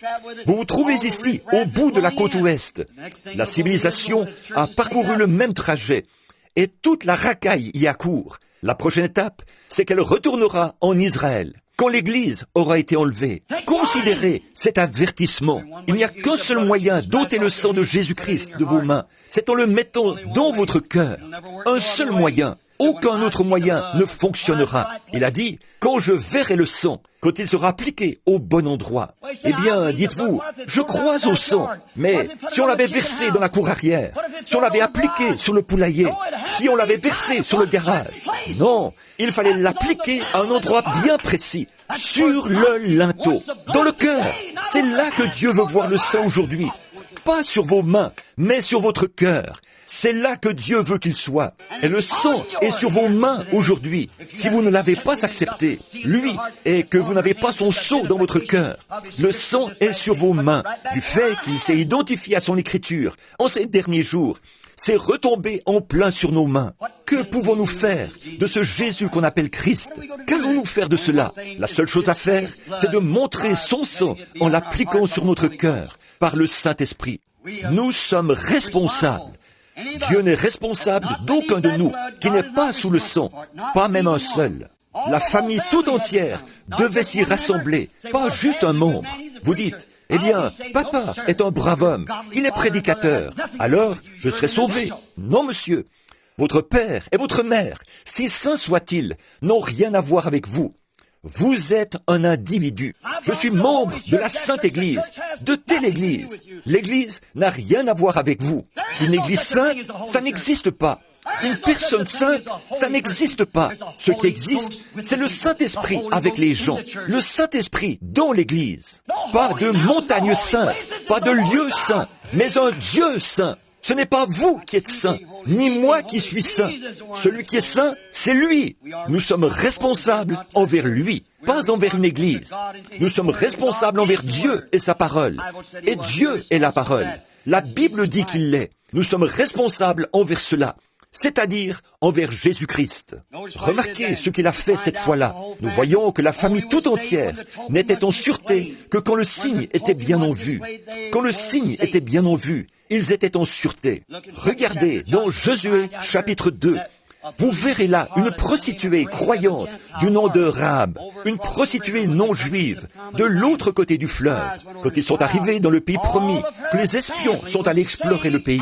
Vous vous trouvez ici, au bout de la côte ouest. La civilisation a parcouru le même trajet et toute la racaille y accourt. La prochaine étape, c'est qu'elle retournera en Israël, quand l'Église aura été enlevée. Considérez cet avertissement. Il n'y a qu'un seul moyen d'ôter le sang de Jésus-Christ de vos mains. C'est en le mettant dans votre cœur. Un seul moyen. Aucun autre moyen ne fonctionnera. Il a dit, quand je verrai le sang, quand il sera appliqué au bon endroit. Eh bien, dites-vous, je crois au sang, mais si on l'avait versé dans la cour arrière, si on l'avait appliqué sur le poulailler, si on l'avait versé sur le garage, non, il fallait l'appliquer à un endroit bien précis, sur le linteau, dans le cœur. C'est là que Dieu veut voir le sang aujourd'hui. Pas sur vos mains, mais sur votre cœur. C'est là que Dieu veut qu'il soit. Et le sang est sur vos mains aujourd'hui. Si vous ne l'avez pas accepté, lui, et que vous n'avez pas son sceau dans votre cœur, le sang est sur vos mains. Du fait qu'il s'est identifié à son Écriture en ces derniers jours, c'est retombé en plein sur nos mains. Que pouvons-nous faire de ce Jésus qu'on appelle Christ? Qu'allons-nous faire de cela? La seule chose à faire, c'est de montrer son sang en l'appliquant sur notre cœur par le Saint-Esprit. Nous sommes responsables. Dieu n'est responsable d'aucun de nous qui n'est pas sous le sang, pas même un seul. La famille tout entière devait s'y rassembler, pas juste un membre. Vous dites, eh bien, papa est un brave homme, il est prédicateur, alors je serai sauvé. Non, monsieur, votre père et votre mère, si saints soient-ils, n'ont rien à voir avec vous. Vous êtes un individu. Je suis membre de la Sainte Église, de telle Église. L'Église n'a rien à voir avec vous. Une Église sainte, ça n'existe pas. Une personne sainte, ça n'existe pas. Ce qui existe, c'est le Saint-Esprit avec les gens. Le Saint-Esprit dans l'Église. Pas de montagne sainte, pas de lieu saint, mais un Dieu saint. Ce n'est pas vous qui êtes saint, ni moi qui suis saint. Celui qui est saint, c'est lui. Nous sommes responsables envers lui, pas envers une église. Nous sommes responsables envers Dieu et sa parole. Et Dieu est la parole. La Bible dit qu'il l'est. Nous sommes responsables envers cela, c'est-à-dire envers Jésus-Christ. Remarquez ce qu'il a fait cette fois-là. Nous voyons que la famille tout entière n'était en sûreté que quand le signe était bien en vue. Quand le signe était bien en vue, ils étaient en sûreté. Regardez dans Josué chapitre 2. Vous verrez là une prostituée croyante du nom de Rahab, une prostituée non juive, de l'autre côté du fleuve. Quand ils sont arrivés dans le pays promis, que les espions sont allés explorer le pays,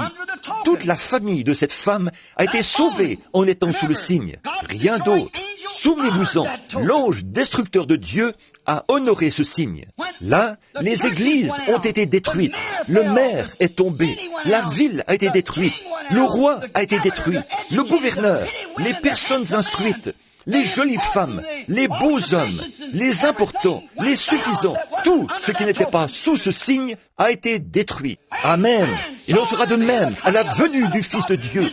toute la famille de cette femme a été sauvée en étant sous le signe. Rien d'autre. Souvenez-vous-en, l'ange destructeur de Dieu a honoré ce signe. Là, les églises ont été détruites, le maire est tombé, la ville a été détruite, le roi a été détruit, le gouverneur, les personnes instruites, les jolies femmes, les beaux hommes, les importants, les suffisants, tout ce qui n'était pas sous ce signe a été détruit. Amen. Il en sera de même à la venue du Fils de Dieu.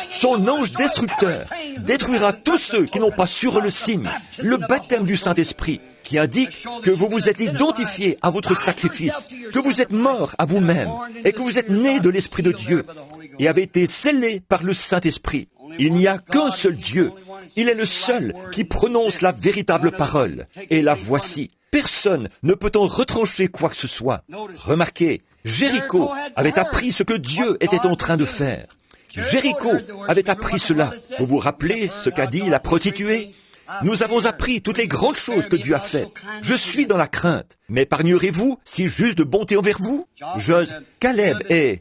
Son ange destructeur détruira tous ceux qui n'ont pas sur le signe, le baptême du Saint-Esprit, qui indique que vous vous êtes identifié à votre sacrifice, que vous êtes mort à vous-même et que vous êtes né de l'Esprit de Dieu et avez été scellé par le Saint-Esprit. Il n'y a qu'un seul Dieu. Il est le seul qui prononce la véritable parole. Et la voici. Personne ne peut en retrancher quoi que ce soit. Remarquez, Jéricho avait appris ce que Dieu était en train de faire. Jéricho avait appris cela. Vous vous rappelez ce qu'a dit la prostituée ? Nous avons appris toutes les grandes choses que Dieu a faites. Je suis dans la crainte. M'épargnerez-vous si j'use de bonté envers vous ? Caleb et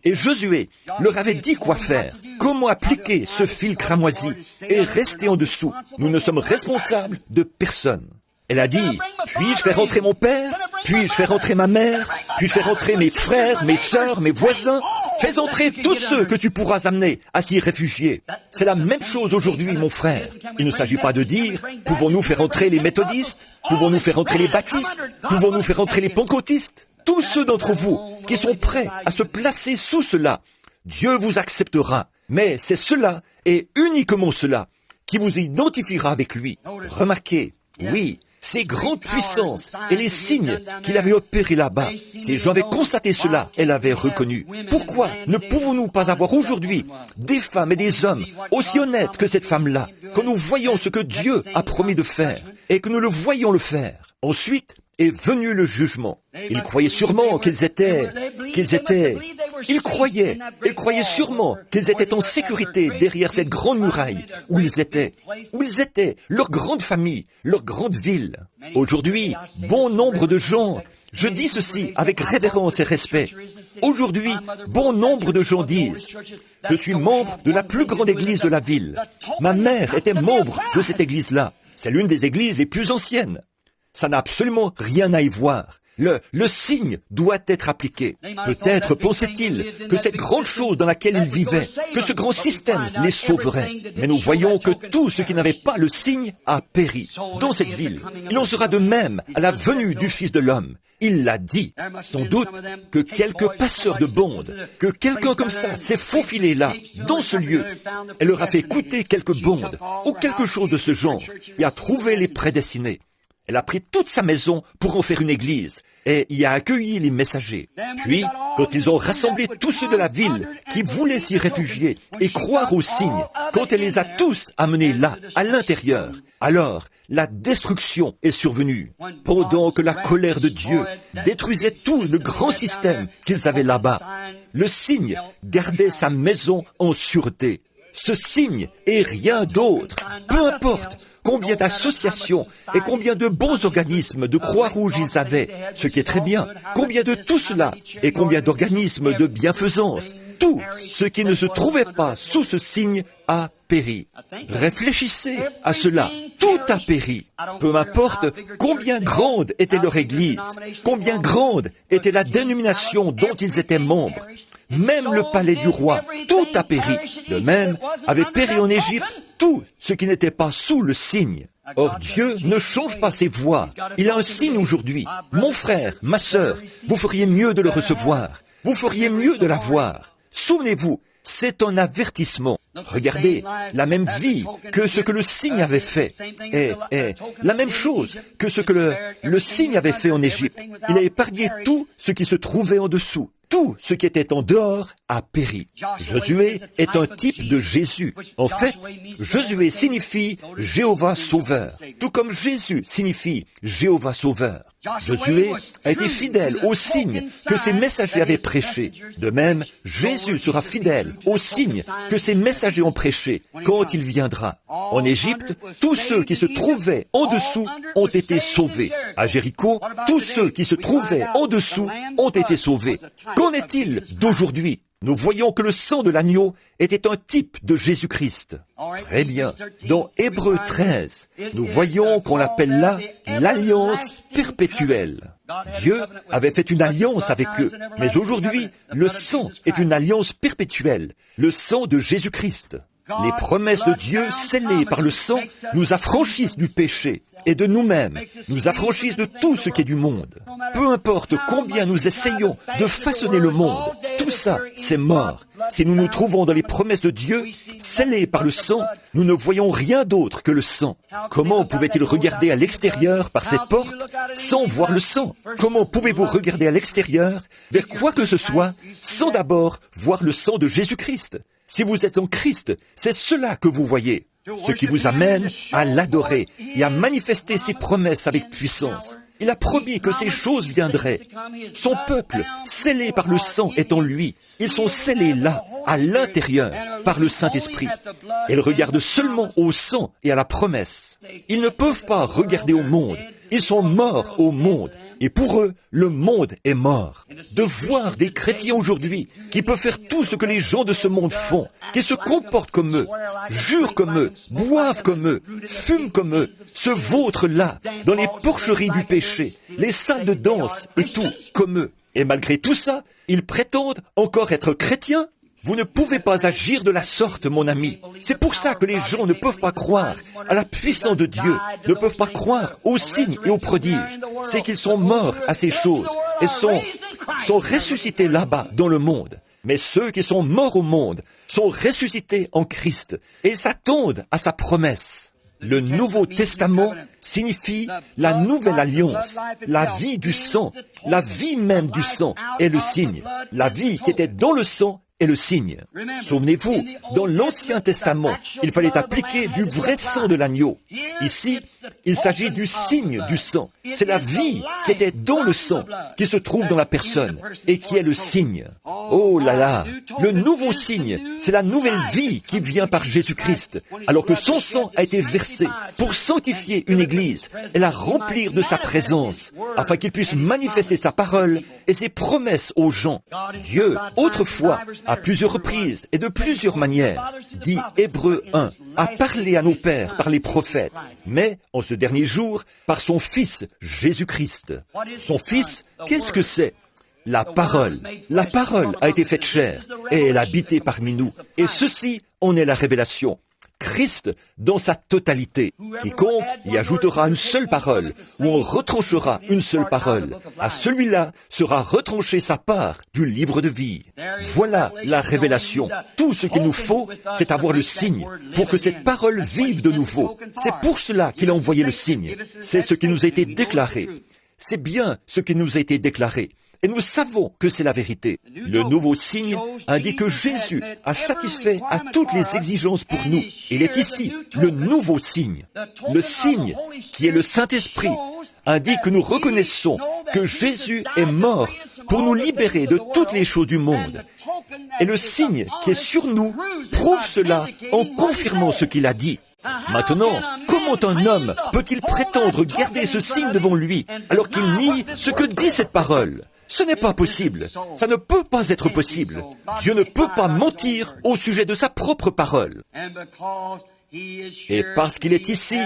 Josué leur avaient dit quoi faire. Comment appliquer ce fil cramoisi et rester en dessous. Nous ne sommes responsables de personne. Elle a dit, puis-je faire rentrer mon père ? Puis-je faire rentrer ma mère ? Puis-je faire rentrer mes frères, mes sœurs, mes voisins ? Fais entrer tous ceux que tu pourras amener à s'y réfugier. C'est la même chose aujourd'hui, mon frère. Il ne s'agit pas de dire, pouvons-nous faire entrer les méthodistes ? Pouvons-nous faire entrer les baptistes ? Pouvons-nous faire entrer les pentecôtistes ? Tous ceux d'entre vous qui sont prêts à se placer sous cela, Dieu vous acceptera. Mais c'est cela, et uniquement cela, qui vous identifiera avec lui. Remarquez, oui, ces grandes puissances et les signes qu'il avait opérés là-bas, ces gens avaient constaté cela et l'avaient reconnu. Pourquoi ne pouvons-nous pas avoir aujourd'hui des femmes et des hommes aussi honnêtes que cette femme-là, quand nous voyons ce que Dieu a promis de faire et que nous le voyons le faire? Ensuite est venu le jugement. Ils croyaient sûrement ils croyaient sûrement qu'ils étaient en sécurité derrière cette grande muraille où ils étaient, leur grande famille, leur grande ville. Aujourd'hui, bon nombre de gens, je dis ceci avec révérence et respect, aujourd'hui, bon nombre de gens disent, je suis membre de la plus grande église de la ville. Ma mère était membre de cette église-là. C'est l'une des églises les plus anciennes. Ça n'a absolument rien à y voir. Le signe doit être appliqué. Peut-être pensait-il que cette grande chose dans laquelle il vivait, que ce grand système les sauverait. Mais nous voyons que tout ce qui n'avait pas le signe a péri. Dans cette ville, il en sera de même à la venue du Fils de l'homme. Il l'a dit. Sans doute que quelques passeurs de bondes, que quelqu'un comme ça s'est faufilé là, dans ce lieu, et leur a fait écouter quelques bondes, ou quelque chose de ce genre, et a trouvé les prédestinés. Elle a pris toute sa maison pour en faire une église et y a accueilli les messagers. Puis, quand ils ont rassemblé tous ceux de la ville qui voulaient s'y réfugier et croire aux signes, quand elle les a tous amenés là, à l'intérieur, alors la destruction est survenue. Pendant que la colère de Dieu détruisait tout le grand système qu'ils avaient là-bas, le signe gardait sa maison en sûreté. Ce signe et rien d'autre, peu importe combien d'associations et combien de bons organismes de Croix-Rouge ils avaient, ce qui est très bien, combien de tout cela et combien d'organismes de bienfaisance, tout ce qui ne se trouvait pas sous ce signe a péri. Réfléchissez à cela, tout a péri. Peu importe combien grande était leur église, combien grande était la dénomination dont ils étaient membres, même le palais du roi, tout a péri. De même, avait péri en Égypte tout ce qui n'était pas sous le signe. Or Dieu ne change pas ses voies. Il a un signe aujourd'hui. Mon frère, ma sœur, vous feriez mieux de le recevoir. Vous feriez mieux de l'avoir. Souvenez-vous, c'est un avertissement. Regardez, la même vie que ce que le signe avait fait est la même chose que ce que le signe avait fait en Égypte. Il a épargné tout ce qui se trouvait en dessous. Tout ce qui était en dehors a péri. Josué est un type de Jésus. En fait, Josué signifie Jéhovah Sauveur, tout comme Jésus signifie Jéhovah Sauveur. Josué a été fidèle au signe que ses messagers avaient prêché. De même, Jésus sera fidèle au signe que ses messagers ont prêché quand il viendra. En Égypte, tous ceux qui se trouvaient en dessous ont été sauvés. À Jéricho, tous ceux qui se trouvaient en dessous ont été sauvés. Qu'en est-il d'aujourd'hui? Nous voyons que le sang de l'agneau était un type de Jésus-Christ. Très bien. Dans Hébreux 13, nous voyons qu'on l'appelle là l'alliance perpétuelle. Dieu avait fait une alliance avec eux, mais aujourd'hui, le sang est une alliance perpétuelle, le sang de Jésus-Christ. Les promesses de Dieu scellées par le sang nous affranchissent du péché et de nous-mêmes, nous affranchissent de tout ce qui est du monde. Peu importe combien nous essayons de façonner le monde, tout ça, c'est mort. Si nous nous trouvons dans les promesses de Dieu, scellées par le sang, nous ne voyons rien d'autre que le sang. Comment pouvait-il regarder à l'extérieur par cette porte sans voir le sang? Comment pouvez-vous regarder à l'extérieur vers quoi que ce soit sans d'abord voir le sang de Jésus-Christ? Si vous êtes en Christ, c'est cela que vous voyez, ce qui vous amène à l'adorer et à manifester ses promesses avec puissance. Il a promis que ces choses viendraient. Son peuple, scellé par le sang, est en lui. Ils sont scellés là, à l'intérieur, par le Saint-Esprit. Ils regardent seulement au sang et à la promesse. Ils ne peuvent pas regarder au monde. Ils sont morts au monde. Et pour eux, le monde est mort. De voir des chrétiens aujourd'hui qui peuvent faire tout ce que les gens de ce monde font, qui se comportent comme eux, jurent comme eux, boivent comme eux, fument comme eux, se vautrent là, dans les porcheries du péché, les salles de danse et tout, comme eux. Et malgré tout ça, ils prétendent encore être chrétiens. Vous ne pouvez pas agir de la sorte, mon ami. C'est pour ça que les gens ne peuvent pas croire à la puissance de Dieu, ne peuvent pas croire aux signes et aux prodiges. C'est qu'ils sont morts à ces choses et sont ressuscités là-bas dans le monde. Mais ceux qui sont morts au monde sont ressuscités en Christ et ils s'attendent à sa promesse. Le Nouveau Testament signifie la nouvelle alliance, la vie du sang, la vie même du sang est le signe. La vie qui était dans le sang est le signe. Souvenez-vous, dans l'Ancien Testament, il fallait appliquer du vrai sang de l'agneau. Ici, il s'agit du signe du sang. C'est la vie qui était dans le sang, qui se trouve dans la personne, et qui est le signe. Oh là là, le nouveau signe, c'est la nouvelle vie qui vient par Jésus-Christ, alors que son sang a été versé pour sanctifier une église et la remplir de sa présence, afin qu'il puisse manifester sa parole et ses promesses aux gens. Dieu, autrefois, à plusieurs reprises et de plusieurs manières, dit Hébreux 1, a parlé à nos pères par les prophètes, mais en ce dernier jour, par son Fils, Jésus-Christ. Son Fils, qu'est-ce que c'est? La parole. La parole a été faite chair et elle a habité parmi nous. Et ceci en est la révélation. Christ dans sa totalité. Quiconque y ajoutera une seule parole, ou en retranchera une seule parole, à celui-là sera retranchée sa part du livre de vie. Voilà la révélation. Tout ce qu'il nous faut, c'est avoir le signe, pour que cette parole vive de nouveau. C'est pour cela qu'il a envoyé le signe. C'est ce qui nous a été déclaré. C'est bien ce qui nous a été déclaré. Et nous savons que c'est la vérité. Le nouveau signe indique que Jésus a satisfait à toutes les exigences pour nous. Il est ici, le nouveau signe. Le signe, qui est le Saint-Esprit, indique que nous reconnaissons que Jésus est mort pour nous libérer de toutes les choses du monde. Et le signe qui est sur nous prouve cela en confirmant ce qu'il a dit. Maintenant, comment un homme peut-il prétendre garder ce signe devant lui alors qu'il nie ce que dit cette parole ? Ce n'est pas possible. Ça ne peut pas être possible. Dieu ne peut pas mentir au sujet de sa propre parole. Et parce qu'il est ici,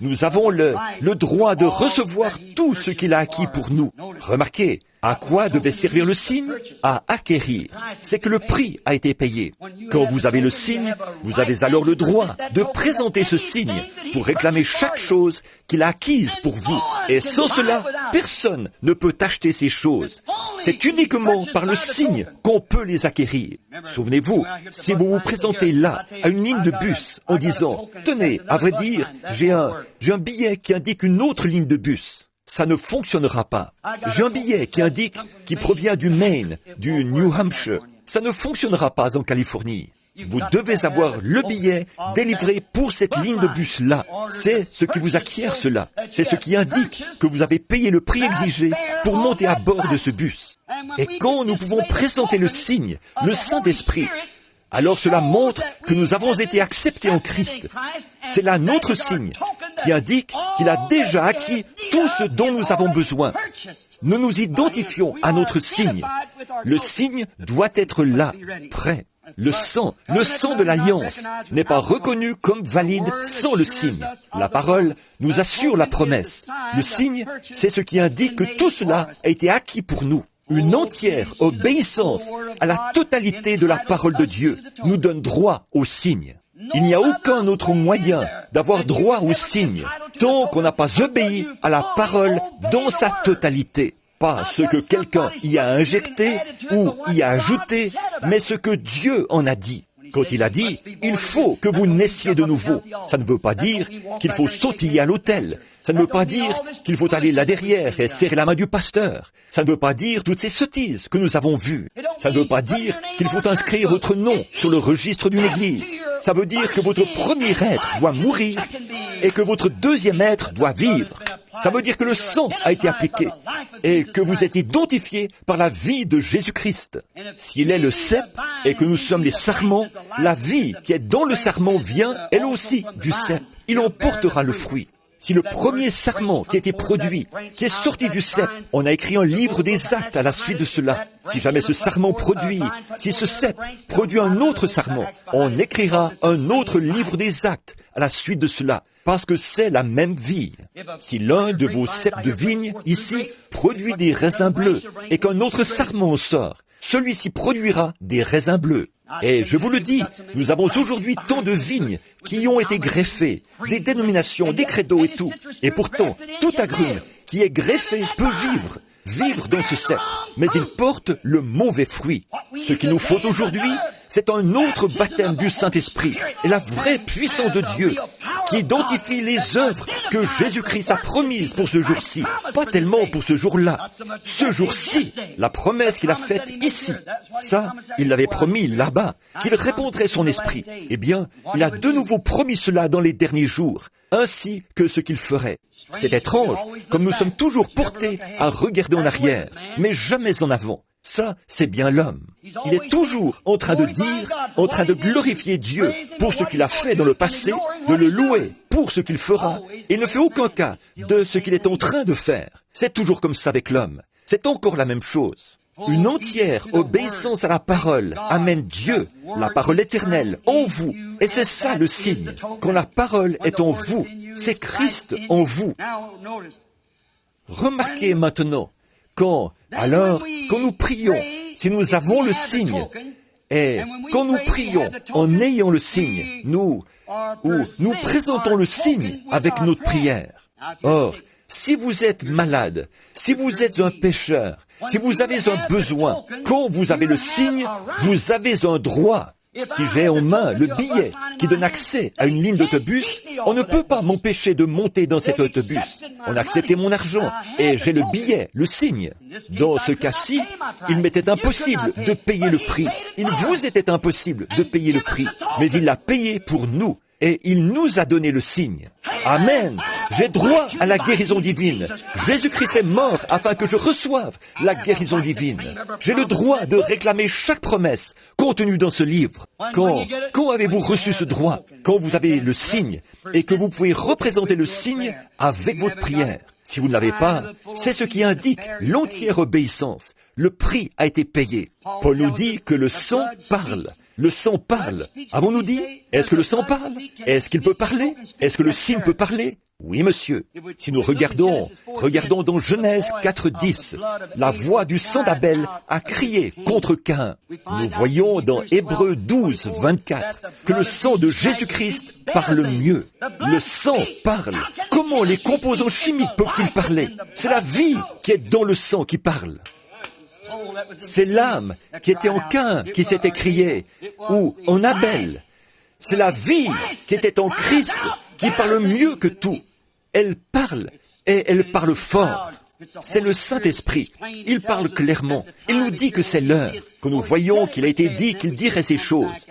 nous avons le droit de recevoir tout ce qu'il a acquis pour nous. Remarquez, À quoi devait servir le signe? À acquérir. C'est que le prix a été payé. Quand vous avez le signe, vous avez alors le droit de présenter ce signe pour réclamer chaque chose qu'il a acquise pour vous. Et sans cela, personne ne peut acheter ces choses. C'est uniquement par le signe qu'on peut les acquérir. Souvenez-vous, si vous vous présentez là, à une ligne de bus, en disant « Tenez, à vrai dire, j'ai un billet qui indique une autre ligne de bus », ça ne fonctionnera pas. J'ai un billet qui provient du Maine, du New Hampshire. Ça ne fonctionnera pas en Californie. Vous devez avoir le billet délivré pour cette ligne de bus-là. C'est ce qui vous acquiert cela. C'est ce qui indique que vous avez payé le prix exigé pour monter à bord de ce bus. Et quand nous pouvons présenter le signe, le Saint-Esprit, alors cela montre que nous avons été acceptés en Christ. C'est là notre signe qui indique qu'il a déjà acquis tout ce dont nous avons besoin. Nous nous identifions à notre signe. Le signe doit être là, prêt. Le sang de l'Alliance n'est pas reconnu comme valide sans le signe. La parole nous assure la promesse. Le signe, c'est ce qui indique que tout cela a été acquis pour nous. Une entière obéissance à la totalité de la parole de Dieu nous donne droit au signe. Il n'y a aucun autre moyen d'avoir droit au signe tant qu'on n'a pas obéi à la parole dans sa totalité. Pas ce que quelqu'un y a injecté ou y a ajouté, mais ce que Dieu en a dit. Quand il a dit, il faut que vous naissiez de nouveau, ça ne veut pas dire qu'il faut sautiller à l'autel. Ça ne veut pas dire qu'il faut aller là derrière et serrer la main du pasteur. Ça ne veut pas dire toutes ces sottises que nous avons vues. Ça ne veut pas dire qu'il faut inscrire votre nom sur le registre d'une église. Ça veut dire que votre premier être doit mourir et que votre deuxième être doit vivre. Ça veut dire que le sang a été appliqué et que vous êtes identifié par la vie de Jésus-Christ. S'il est le cep et que nous sommes les sarments, la vie qui est dans le sarment vient, elle aussi, du cep. Il en portera le fruit. Si le premier sarment qui a été produit, qui est sorti du cep, on a écrit un livre des actes à la suite de cela. Si jamais ce sarment produit, si ce cep produit un autre sarment, on écrira un autre livre des actes à la suite de cela, parce que c'est la même vie. Si l'un de vos ceps de vigne, ici, produit des raisins bleus, et qu'un autre sarment sort, celui-ci produira des raisins bleus. Et je vous le dis, nous avons aujourd'hui tant de vignes qui ont été greffées, des dénominations, des credos et tout. Et pourtant, tout agrume qui est greffé peut vivre dans ce cep, mais il porte le mauvais fruit. Ce qu'il nous faut aujourd'hui, c'est un autre baptême du Saint-Esprit et la vraie puissance de Dieu qui identifie les œuvres que Jésus-Christ a promises pour ce jour-ci. Pas tellement pour ce jour-là. Ce jour-ci, la promesse qu'il a faite ici, ça, il l'avait promis là-bas, qu'il répondrait son esprit. Eh bien, il a de nouveau promis cela dans les derniers jours, ainsi que ce qu'il ferait. C'est étrange, comme nous sommes toujours portés à regarder en arrière, mais jamais en avant. Ça, c'est bien l'homme. Il est toujours en train de dire, en train de glorifier Dieu pour ce qu'il a fait dans le passé, de le louer pour ce qu'il fera, et ne fait aucun cas de ce qu'il est en train de faire. C'est toujours comme ça avec l'homme. C'est encore la même chose. Une entière obéissance à la parole amène Dieu, la parole éternelle, en vous. Et c'est ça le signe. Quand la parole est en vous, c'est Christ en vous. Remarquez maintenant, quand nous prions, si nous avons le signe, et quand nous prions en ayant le signe, nous présentons le signe avec notre prière. Or, si vous êtes malade, si vous êtes un pécheur, si vous avez un besoin, quand vous avez le signe, vous avez un droit. Si j'ai en main le billet qui donne accès à une ligne d'autobus, on ne peut pas m'empêcher de monter dans cet autobus. On a accepté mon argent et j'ai le billet, le signe. Dans ce cas-ci, il m'était impossible de payer le prix. Il vous était impossible de payer le prix, mais il l'a payé pour nous. Et il nous a donné le signe. Amen. J'ai droit à la guérison divine. Jésus-Christ est mort afin que je reçoive la guérison divine. J'ai le droit de réclamer chaque promesse contenue dans ce livre. Quand avez-vous reçu ce droit? Quand vous avez le signe et que vous pouvez représenter le signe avec votre prière. Si vous ne l'avez pas, c'est ce qui indique l'entière obéissance. Le prix a été payé. Paul nous dit que le sang parle. Le sang parle. Avons-nous dit? Est-ce que le sang parle? Est-ce qu'il peut parler? Est-ce que le signe peut parler? Oui, monsieur. Si nous regardons dans Genèse 4:10, la voix du sang d'Abel a crié contre Caïn. Nous voyons dans Hébreux 12:24 que le sang de Jésus-Christ parle mieux. Le sang parle. Comment les composants chimiques peuvent-ils parler? C'est la vie qui est dans le sang qui parle. C'est l'âme qui était en Caïn qui s'est écriée, ou en Abel. C'est la vie qui était en Christ qui parle mieux que tout. Elle parle, et elle parle fort. C'est le Saint-Esprit. Il parle clairement. Il nous dit que c'est l'heure, que nous voyons qu'il a été dit qu'il dirait ces choses,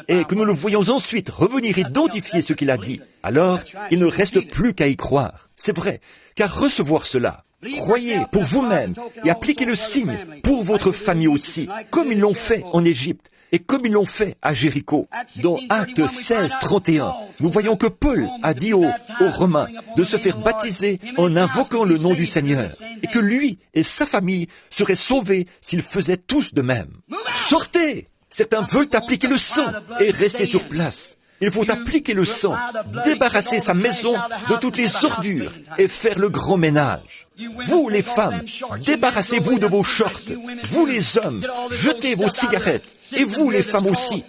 et que nous le voyons ensuite revenir identifier ce qu'il a dit. Alors, il ne reste plus qu'à y croire. C'est vrai, qu'à recevoir cela. Croyez pour vous-même et appliquez le signe pour votre famille aussi, comme ils l'ont fait en Égypte et comme ils l'ont fait à Jéricho. Dans Actes 16:31, nous voyons que Paul a dit aux Romains de se faire baptiser en invoquant le nom du Seigneur et que lui et sa famille seraient sauvés s'ils faisaient tous de même. Sortez! Certains veulent appliquer le sang et rester sur place. Il faut appliquer le sang, débarrasser sa maison de toutes les ordures et faire le grand ménage. Vous, les femmes, débarrassez-vous de vos shorts. Vous, les hommes, jetez vos cigarettes. Et vous, les femmes aussi.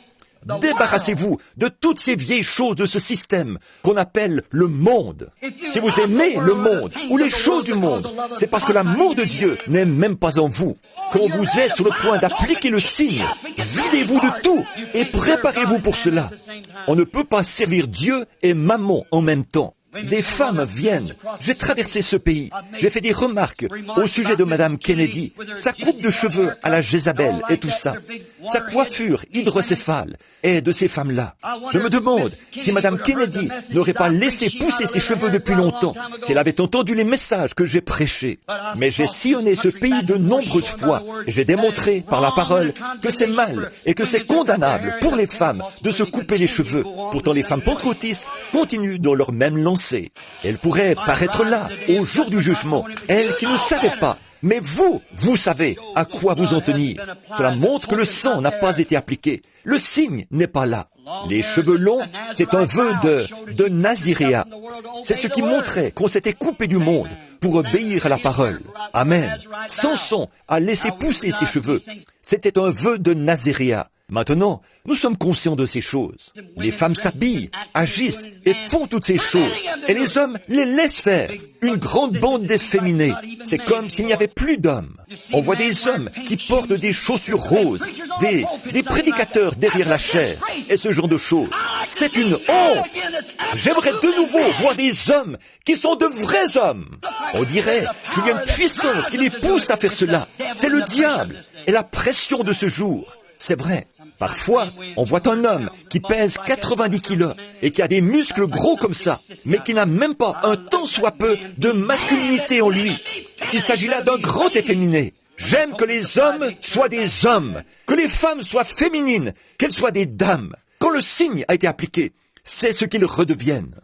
Débarrassez-vous de toutes ces vieilles choses de ce système qu'on appelle le monde. Si vous aimez le monde ou les choses du monde, c'est parce que l'amour de Dieu n'est même pas en vous. Quand vous êtes sur le point d'appliquer le signe, videz-vous de tout et préparez-vous pour cela. On ne peut pas servir Dieu et Mammon en même temps. Des femmes viennent. J'ai traversé ce pays. J'ai fait des remarques au sujet de Madame Kennedy. Sa coupe de cheveux à la Jézabel et tout ça. Sa coiffure hydrocéphale et de ces femmes-là. Je me demande si Madame Kennedy n'aurait pas laissé pousser ses cheveux depuis longtemps, si elle avait entendu les messages que j'ai prêchés. Mais j'ai sillonné ce pays de nombreuses fois et j'ai démontré par la parole que c'est mal et que c'est condamnable pour les femmes de se couper les cheveux. Pourtant, les femmes pentecôtistes continuent dans leur même lancée. Elle pourrait paraître là, au jour du jugement, elle qui ne savait pas. Mais vous savez à quoi vous en tenir. Cela montre que le sang n'a pas été appliqué. Le signe n'est pas là. Les cheveux longs, c'est un vœu de naziréat. C'est ce qui montrait qu'on s'était coupé du monde pour obéir à la parole. Amen. Samson a laissé pousser ses cheveux. C'était un vœu de naziréat. Maintenant, nous sommes conscients de ces choses. Les femmes s'habillent, agissent et font toutes ces choses. Et les hommes les laissent faire. Une grande bande d'efféminés. C'est comme s'il n'y avait plus d'hommes. On voit des hommes qui portent des chaussures roses, des prédicateurs derrière la chair, et ce genre de choses. C'est une honte. J'aimerais de nouveau voir des hommes qui sont de vrais hommes. On dirait qu'il y a une puissance qui les pousse à faire cela. C'est le diable et la pression de ce jour. C'est vrai. Parfois, on voit un homme qui pèse 90 kilos et qui a des muscles gros comme ça, mais qui n'a même pas un tant soit peu de masculinité en lui. Il s'agit là d'un grand efféminé. J'aime que les hommes soient des hommes, que les femmes soient féminines, qu'elles soient des dames. Quand le signe a été appliqué, c'est ce qu'ils redeviennent.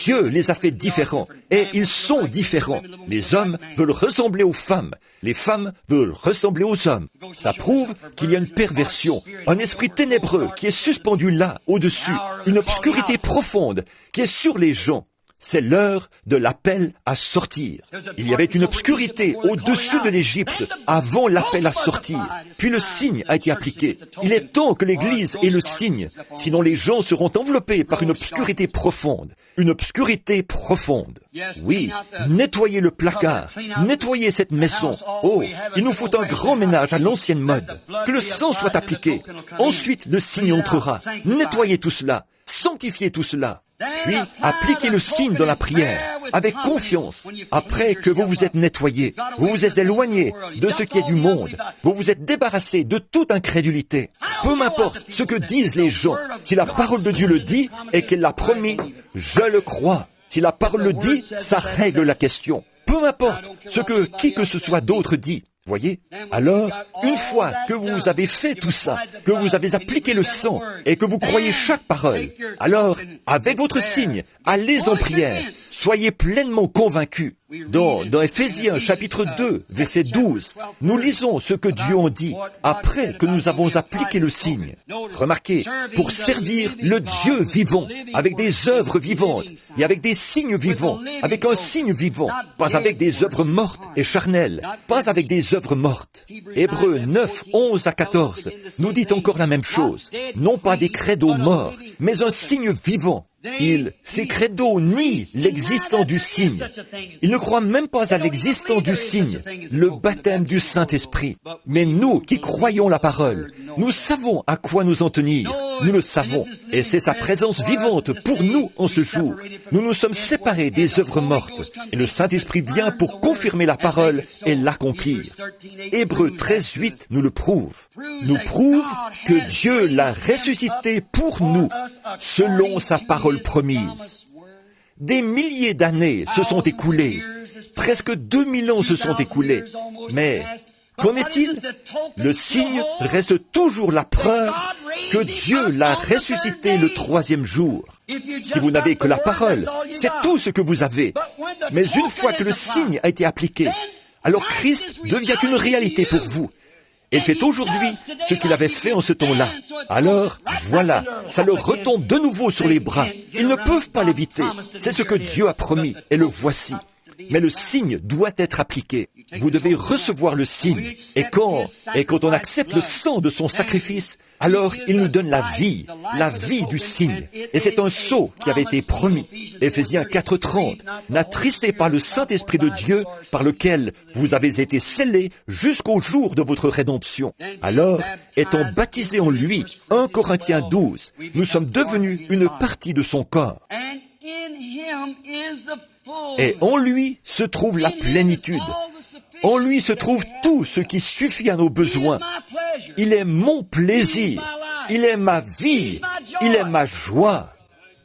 Dieu les a fait différents, et ils sont différents. Les hommes veulent ressembler aux femmes, les femmes veulent ressembler aux hommes. Ça prouve qu'il y a une perversion, un esprit ténébreux qui est suspendu là, au-dessus, une obscurité profonde qui est sur les gens. C'est l'heure de l'appel à sortir. Il y avait une obscurité au-dessus de l'Égypte avant l'appel à sortir. Puis le signe a été appliqué. Il est temps que l'Église ait le signe, sinon les gens seront enveloppés par une obscurité profonde. Une obscurité profonde. Oui, nettoyez le placard, nettoyez cette maison. Oh, il nous faut un grand ménage à l'ancienne mode. Que le sang soit appliqué. Ensuite, le signe entrera. Nettoyez tout cela. Sanctifiez tout cela. Puis, appliquez le signe dans la prière, avec confiance. Après que vous vous êtes nettoyé, vous vous êtes éloigné de ce qui est du monde, vous vous êtes débarrassé de toute incrédulité. Peu m'importe ce que disent les gens, si la parole de Dieu le dit et qu'elle l'a promis, je le crois. Si la parole le dit, ça règle la question. Peu m'importe ce que qui que ce soit d'autre dit. Voyez? Alors, une fois que vous avez fait tout ça, que vous avez appliqué le sang et que vous croyez chaque parole, alors, avec votre signe, allez en prière, soyez pleinement convaincus. Dans Éphésiens chapitre 2, verset 12, nous lisons ce que Dieu en dit après que nous avons appliqué le signe. Remarquez, pour servir le Dieu vivant, avec des œuvres vivantes et avec des signes vivants, avec un signe vivant, pas avec des œuvres mortes et charnelles, pas avec des œuvres mortes. Hébreux 9, 11 à 14 nous dit encore la même chose, non pas des credos morts, mais un signe vivant. Ces credos nient l'existence du signe. Ils ne croient même pas à l'existence du signe, le baptême du Saint-Esprit. Mais nous qui croyons la parole, nous savons à quoi nous en tenir. Nous le savons. Et c'est sa présence vivante pour nous en ce jour. Nous nous sommes séparés des œuvres mortes. Et le Saint-Esprit vient pour confirmer la parole et l'accomplir. Hébreux 13, 8 nous le prouve. Nous prouve que Dieu l'a ressuscité pour nous, selon sa parole promise. Des milliers d'années se sont écoulées. Presque 2000 ans se sont écoulés. Mais qu'en est-il? Le signe reste toujours la preuve que Dieu l'a ressuscité le 3e jour. Si vous n'avez que la parole, c'est tout ce que vous avez. Mais une fois que le signe a été appliqué, alors Christ devient une réalité pour vous. Il fait aujourd'hui ce qu'il avait fait en ce temps-là. Alors, voilà, ça leur retombe de nouveau sur les bras. Ils ne peuvent pas l'éviter. C'est ce que Dieu a promis, et le voici. Mais le signe doit être appliqué. Vous devez recevoir le signe. Et quand on accepte le sang de son sacrifice, alors il nous donne la vie du signe. Et c'est un sceau qui avait été promis. Éphésiens 4:30. N'attristez pas le Saint-Esprit de Dieu par lequel vous avez été scellés jusqu'au jour de votre rédemption. Alors, étant baptisés en lui, 1 Corinthiens 12, nous sommes devenus une partie de son corps. Et en lui se trouve la plénitude. En lui se trouve tout ce qui suffit à nos besoins. Il est mon plaisir. Il est ma vie. Il est ma joie.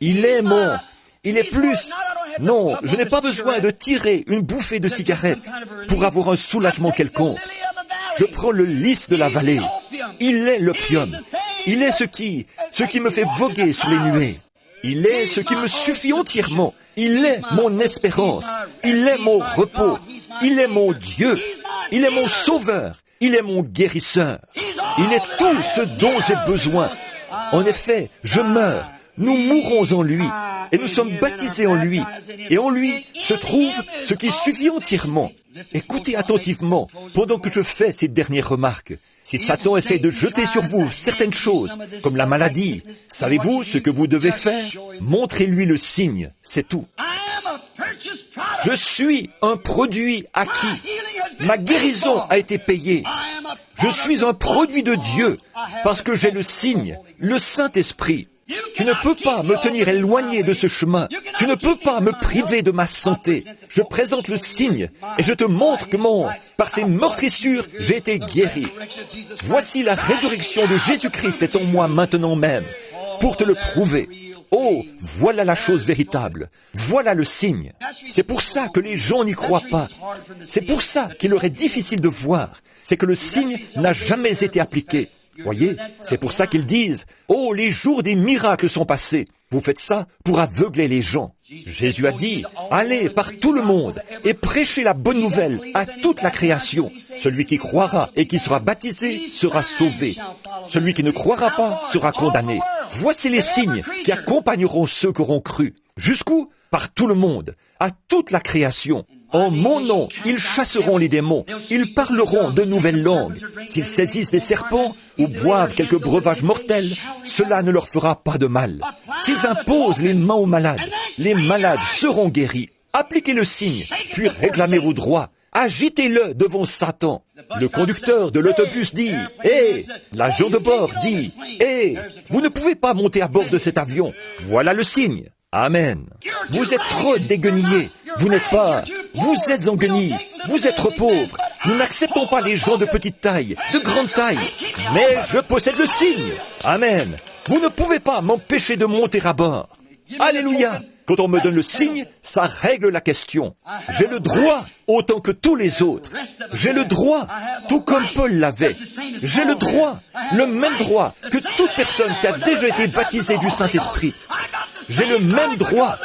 Il est plus. Non, je n'ai pas besoin de tirer une bouffée de cigarette pour avoir un soulagement quelconque. Je prends le lys de la vallée. Il est l'opium. Il est ce qui me fait voguer sur les nuées. Il est ce qui me suffit entièrement. Il est mon espérance. Il est mon repos. Il est mon Dieu. Il est mon sauveur. Il est mon guérisseur. Il est tout ce dont j'ai besoin. En effet, je meurs. Nous mourons en lui. Et nous sommes baptisés en lui. Et en lui se trouve ce qui suffit entièrement. Écoutez attentivement pendant que je fais ces dernières remarques. Si Satan essaie de jeter sur vous certaines choses, comme la maladie, savez-vous ce que vous devez faire? Montrez-lui le signe, c'est tout. Je suis un produit acquis. Ma guérison a été payée. Je suis un produit de Dieu parce que j'ai le signe, le Saint-Esprit. Tu ne peux pas me tenir éloigné de ce chemin. Tu ne peux pas me priver de ma santé. Je présente le signe et je te montre comment, par ces meurtrissures, j'ai été guéri. Voici la résurrection de Jésus-Christ est en moi maintenant même, pour te le prouver. Oh, voilà la chose véritable. Voilà le signe. C'est pour ça que les gens n'y croient pas. C'est pour ça qu'il leur est difficile de voir. C'est que le signe n'a jamais été appliqué. Voyez, c'est pour ça qu'ils disent « Oh, les jours des miracles sont passés !» Vous faites ça pour aveugler les gens. Jésus a dit « Allez par tout le monde et prêchez la bonne nouvelle à toute la création. Celui qui croira et qui sera baptisé sera sauvé. Celui qui ne croira pas sera condamné. Voici les signes qui accompagneront ceux qui auront cru. Jusqu'où? Par tout le monde, à toute la création. En mon nom, ils chasseront les démons. Ils parleront de nouvelles langues. S'ils saisissent des serpents ou boivent quelques breuvages mortels, cela ne leur fera pas de mal. S'ils imposent les mains aux malades, les malades seront guéris. Appliquez le signe, puis réclamez vos droits. Agitez-le devant Satan. Le conducteur de l'autobus dit « Hé !» L'agent de bord dit « Hé ! Vous ne pouvez pas monter à bord de cet avion. Voilà le signe. » Amen. Vous êtes trop déguenillés. Vous n'êtes pas. Vous êtes en guenilles. Vous êtes trop pauvres. Nous n'acceptons pas les gens de petite taille, de grande taille. Mais je possède le signe. Amen. Vous ne pouvez pas m'empêcher de monter à bord. Alléluia. Quand on me donne le signe, ça règle la question. J'ai le droit autant que tous les autres. J'ai le droit, tout comme Paul l'avait. J'ai le droit, le même droit que toute personne qui a déjà été baptisée du Saint-Esprit. J'ai le même droit.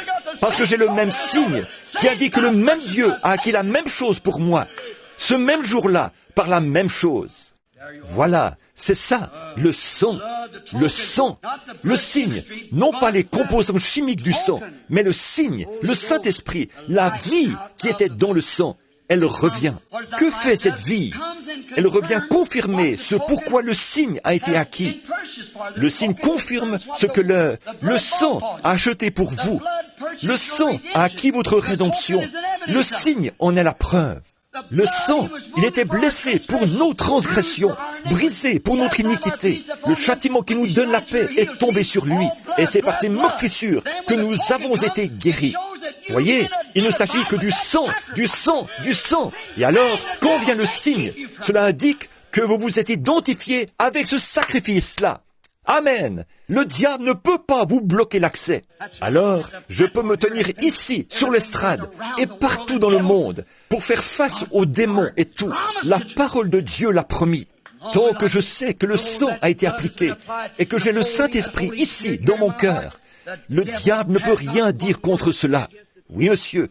parce que j'ai le même signe qui indique que le même Dieu a acquis la même chose pour moi, ce même jour-là, par la même chose. Voilà, c'est ça, le sang, le signe, non pas les composants chimiques du sang, mais le signe, le Saint-Esprit, la vie qui était dans le sang. Elle revient. Que fait cette vie? Elle revient confirmer ce pourquoi le signe a été acquis. Le signe confirme ce que le sang a acheté pour vous. Le sang a acquis votre rédemption. Le signe en est la preuve. Le sang, il était blessé pour nos transgressions, brisé pour notre iniquité. Le châtiment qui nous donne la paix est tombé sur lui. Et c'est par ses meurtrissures que nous avons été guéris. Voyez, il ne s'agit que du sang. Et alors, quand vient le signe, cela indique que vous vous êtes identifié avec ce sacrifice-là. Amen. Le diable ne peut pas vous bloquer l'accès. Alors, je peux me tenir ici, sur l'estrade, et partout dans le monde, pour faire face aux démons et tout. La parole de Dieu l'a promis. Tant que je sais que le sang a été appliqué, et que j'ai le Saint-Esprit ici, dans mon cœur, le diable ne peut rien dire contre cela. Oui, monsieur,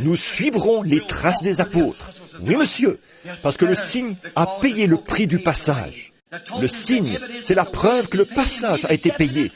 nous suivrons les traces des apôtres. Oui, monsieur, parce que le signe a payé le prix du passage. Le signe, c'est la preuve que le passage a été payé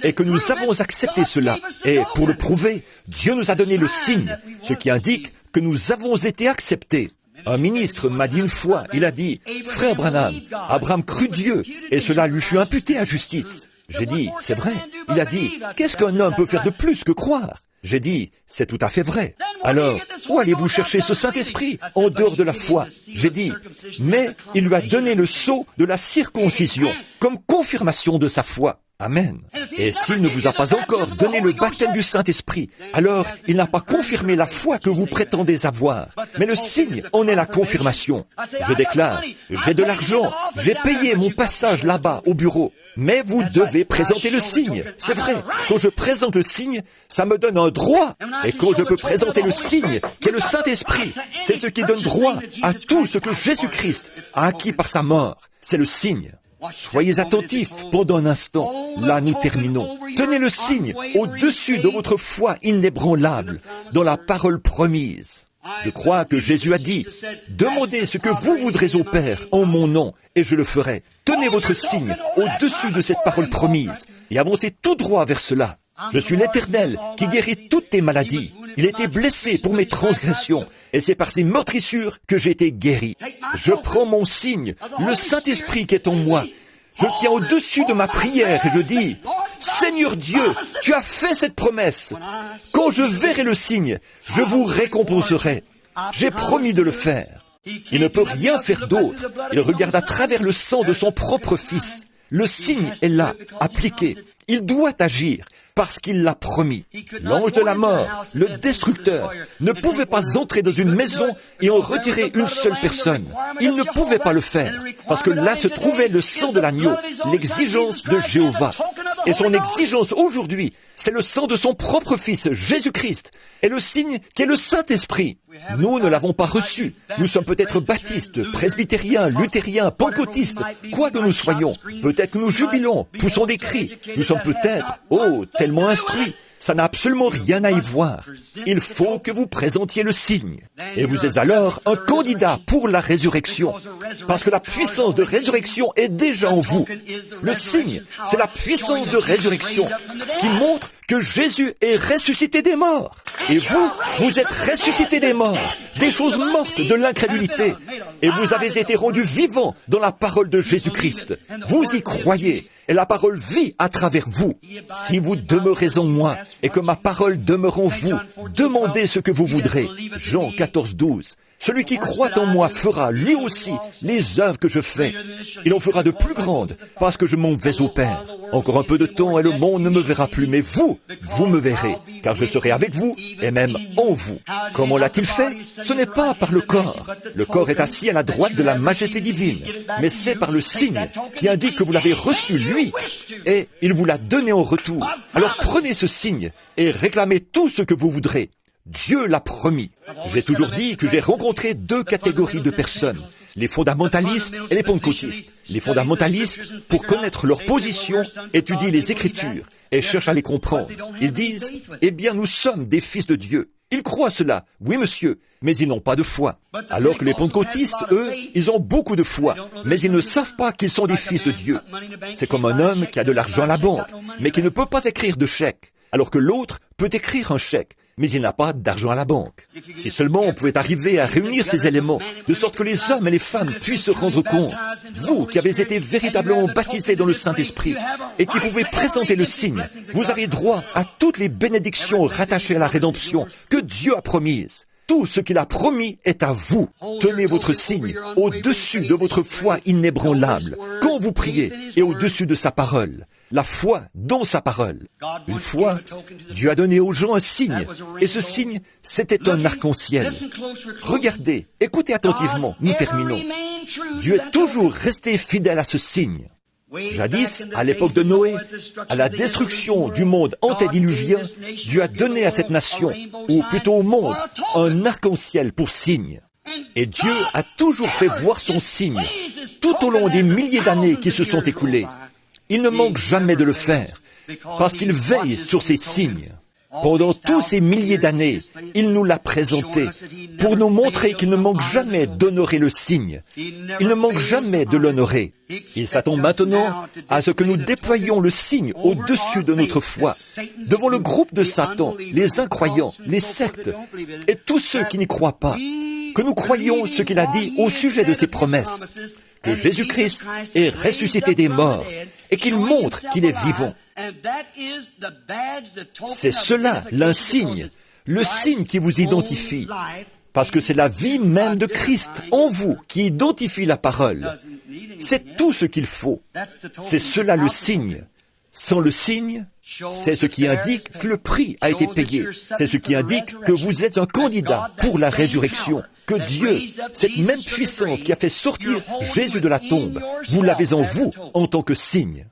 et que nous avons accepté cela. Et pour le prouver, Dieu nous a donné le signe, ce qui indique que nous avons été acceptés. Un ministre m'a dit une fois, il a dit, « Frère Branham, Abraham crut Dieu et cela lui fut imputé à justice. » J'ai dit, « C'est vrai. » Il a dit, « Qu'est-ce qu'un homme peut faire de plus que croire ?» J'ai dit, c'est tout à fait vrai. Alors, où allez-vous chercher ce Saint-Esprit en dehors de la foi? J'ai dit, mais il lui a donné le sceau de la circoncision comme confirmation de sa foi. Amen. Et s'il ne vous a pas encore donné le baptême du Saint-Esprit, alors il n'a pas confirmé la foi que vous prétendez avoir. Mais le signe en est la confirmation. Je déclare, j'ai de l'argent, j'ai payé mon passage là-bas au bureau. Mais vous devez présenter le signe. C'est vrai. Quand je présente le signe, ça me donne un droit. Et quand je peux présenter le signe, qui est le Saint-Esprit, c'est ce qui donne droit à tout ce que Jésus-Christ a acquis par sa mort. C'est le signe. Soyez attentifs pendant un instant. Là, nous terminons. Tenez le signe au-dessus de votre foi inébranlable, dans la parole promise. Je crois que Jésus a dit, « Demandez ce que vous voudrez au Père en mon nom, et je le ferai. » Tenez votre signe au-dessus de cette parole promise, et avancez tout droit vers cela. Je suis l'Éternel qui guérit toutes tes maladies. Il a été blessé pour mes transgressions, et c'est par ses meurtrissures que j'ai été guéri. Je prends mon signe, le Saint-Esprit qui est en moi. Je le tiens au-dessus de ma prière et je dis, « Seigneur Dieu, tu as fait cette promesse. Quand je verrai le signe, je vous récompenserai. J'ai promis de le faire. » Il ne peut rien faire d'autre. Il regarde à travers le sang de son propre Fils. Le signe est là, appliqué. Il doit agir parce qu'il l'a promis. L'ange de la mort, le destructeur, ne pouvait pas entrer dans une maison et en retirer une seule personne. Il ne pouvait pas le faire parce que là se trouvait le sang de l'agneau, l'exigence de Jéhovah. Et son exigence aujourd'hui, c'est le sang de son propre Fils, Jésus-Christ, et le signe qui est le Saint-Esprit. Nous ne l'avons pas reçu. Nous sommes peut-être baptistes, presbytériens, luthériens, pentecôtistes, quoi que nous soyons. Peut-être que nous jubilons, poussons des cris. Nous sommes peut-être, tellement instruits. Ça n'a absolument rien à y voir. Il faut que vous présentiez le signe. Et vous êtes alors un candidat pour la résurrection. Parce que la puissance de résurrection est déjà en vous. Le signe, c'est la puissance de résurrection qui montre que Jésus est ressuscité des morts. Et vous êtes ressuscité des morts, des choses mortes de l'incrédulité. Et vous avez été rendus vivants dans la parole de Jésus-Christ. Vous y croyez. Et la parole vit à travers vous. Si vous demeurez en moi et que ma parole demeure en vous, demandez ce que vous voudrez. Jean 14, 12. Celui qui croit en moi fera, lui aussi, les œuvres que je fais. Il en fera de plus grandes, parce que je m'en vais au Père. Encore un peu de temps et le monde ne me verra plus, mais vous me verrez, car je serai avec vous et même en vous. Comment l'a-t-il fait? Ce n'est pas par le corps. Le corps est assis à la droite de la majesté divine, mais c'est par le signe qui indique que vous l'avez reçu, lui, et il vous l'a donné en retour. Alors prenez ce signe et réclamez tout ce que vous voudrez. Dieu l'a promis. J'ai toujours dit que j'ai rencontré deux catégories de personnes, les fondamentalistes et les pentecôtistes. Les fondamentalistes, pour connaître leur position, étudient les Écritures, et cherchent à les comprendre. Ils disent, eh bien, nous sommes des fils de Dieu. Ils croient cela, oui monsieur, mais ils n'ont pas de foi. Alors que les pentecôtistes, eux, ils ont beaucoup de foi, mais ils ne savent pas qu'ils sont des fils de Dieu. C'est comme un homme qui a de l'argent à la banque, mais qui ne peut pas écrire de chèque, alors que l'autre peut écrire un chèque, mais il n'a pas d'argent à la banque. Si seulement on pouvait arriver à réunir ces éléments, de sorte que les hommes et les femmes puissent se rendre compte, vous qui avez été véritablement baptisés dans le Saint-Esprit et qui pouvez présenter le signe, vous avez droit à toutes les bénédictions rattachées à la rédemption que Dieu a promises. Tout ce qu'il a promis est à vous. Tenez votre signe au-dessus de votre foi inébranlable, quand vous priez, et au-dessus de sa parole. La foi dans sa parole. Une fois, Dieu a donné aux gens un signe, et ce signe, c'était un arc-en-ciel. Regardez, écoutez attentivement, nous terminons. Dieu est toujours resté fidèle à ce signe. Jadis, à l'époque de Noé, à la destruction du monde antédiluvien, Dieu a donné à cette nation, ou plutôt au monde, un arc-en-ciel pour signe. Et Dieu a toujours fait voir son signe, tout au long des milliers d'années qui se sont écoulées. Il ne manque jamais de le faire, parce qu'il veille sur ses signes. Pendant tous ces milliers d'années, il nous l'a présenté pour nous montrer qu'il ne manque jamais d'honorer le signe. Il ne manque jamais de l'honorer. Il s'attend maintenant à ce que nous déployions le signe au-dessus de notre foi, devant le groupe de Satan, les incroyants, les sectes, et tous ceux qui n'y croient pas, que nous croyions ce qu'il a dit au sujet de ses promesses, que Jésus-Christ est ressuscité des morts et qu'il montre qu'il est vivant. C'est cela, l'insigne, le signe qui vous identifie, parce que c'est la vie même de Christ en vous qui identifie la parole. C'est tout ce qu'il faut. C'est cela le signe. Sans le signe, c'est ce qui indique que le prix a été payé. C'est ce qui indique que vous êtes un candidat pour la résurrection. Que Dieu, cette même puissance qui a fait sortir Jésus de la tombe, vous l'avez en vous en tant que signe.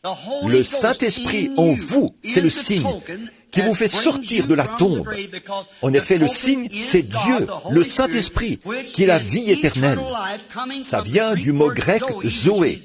Le Saint-Esprit en vous, c'est le signe qui vous fait sortir de la tombe. En effet, le signe, c'est Dieu, le Saint-Esprit, qui est la vie éternelle. Ça vient du mot grec « zoé »,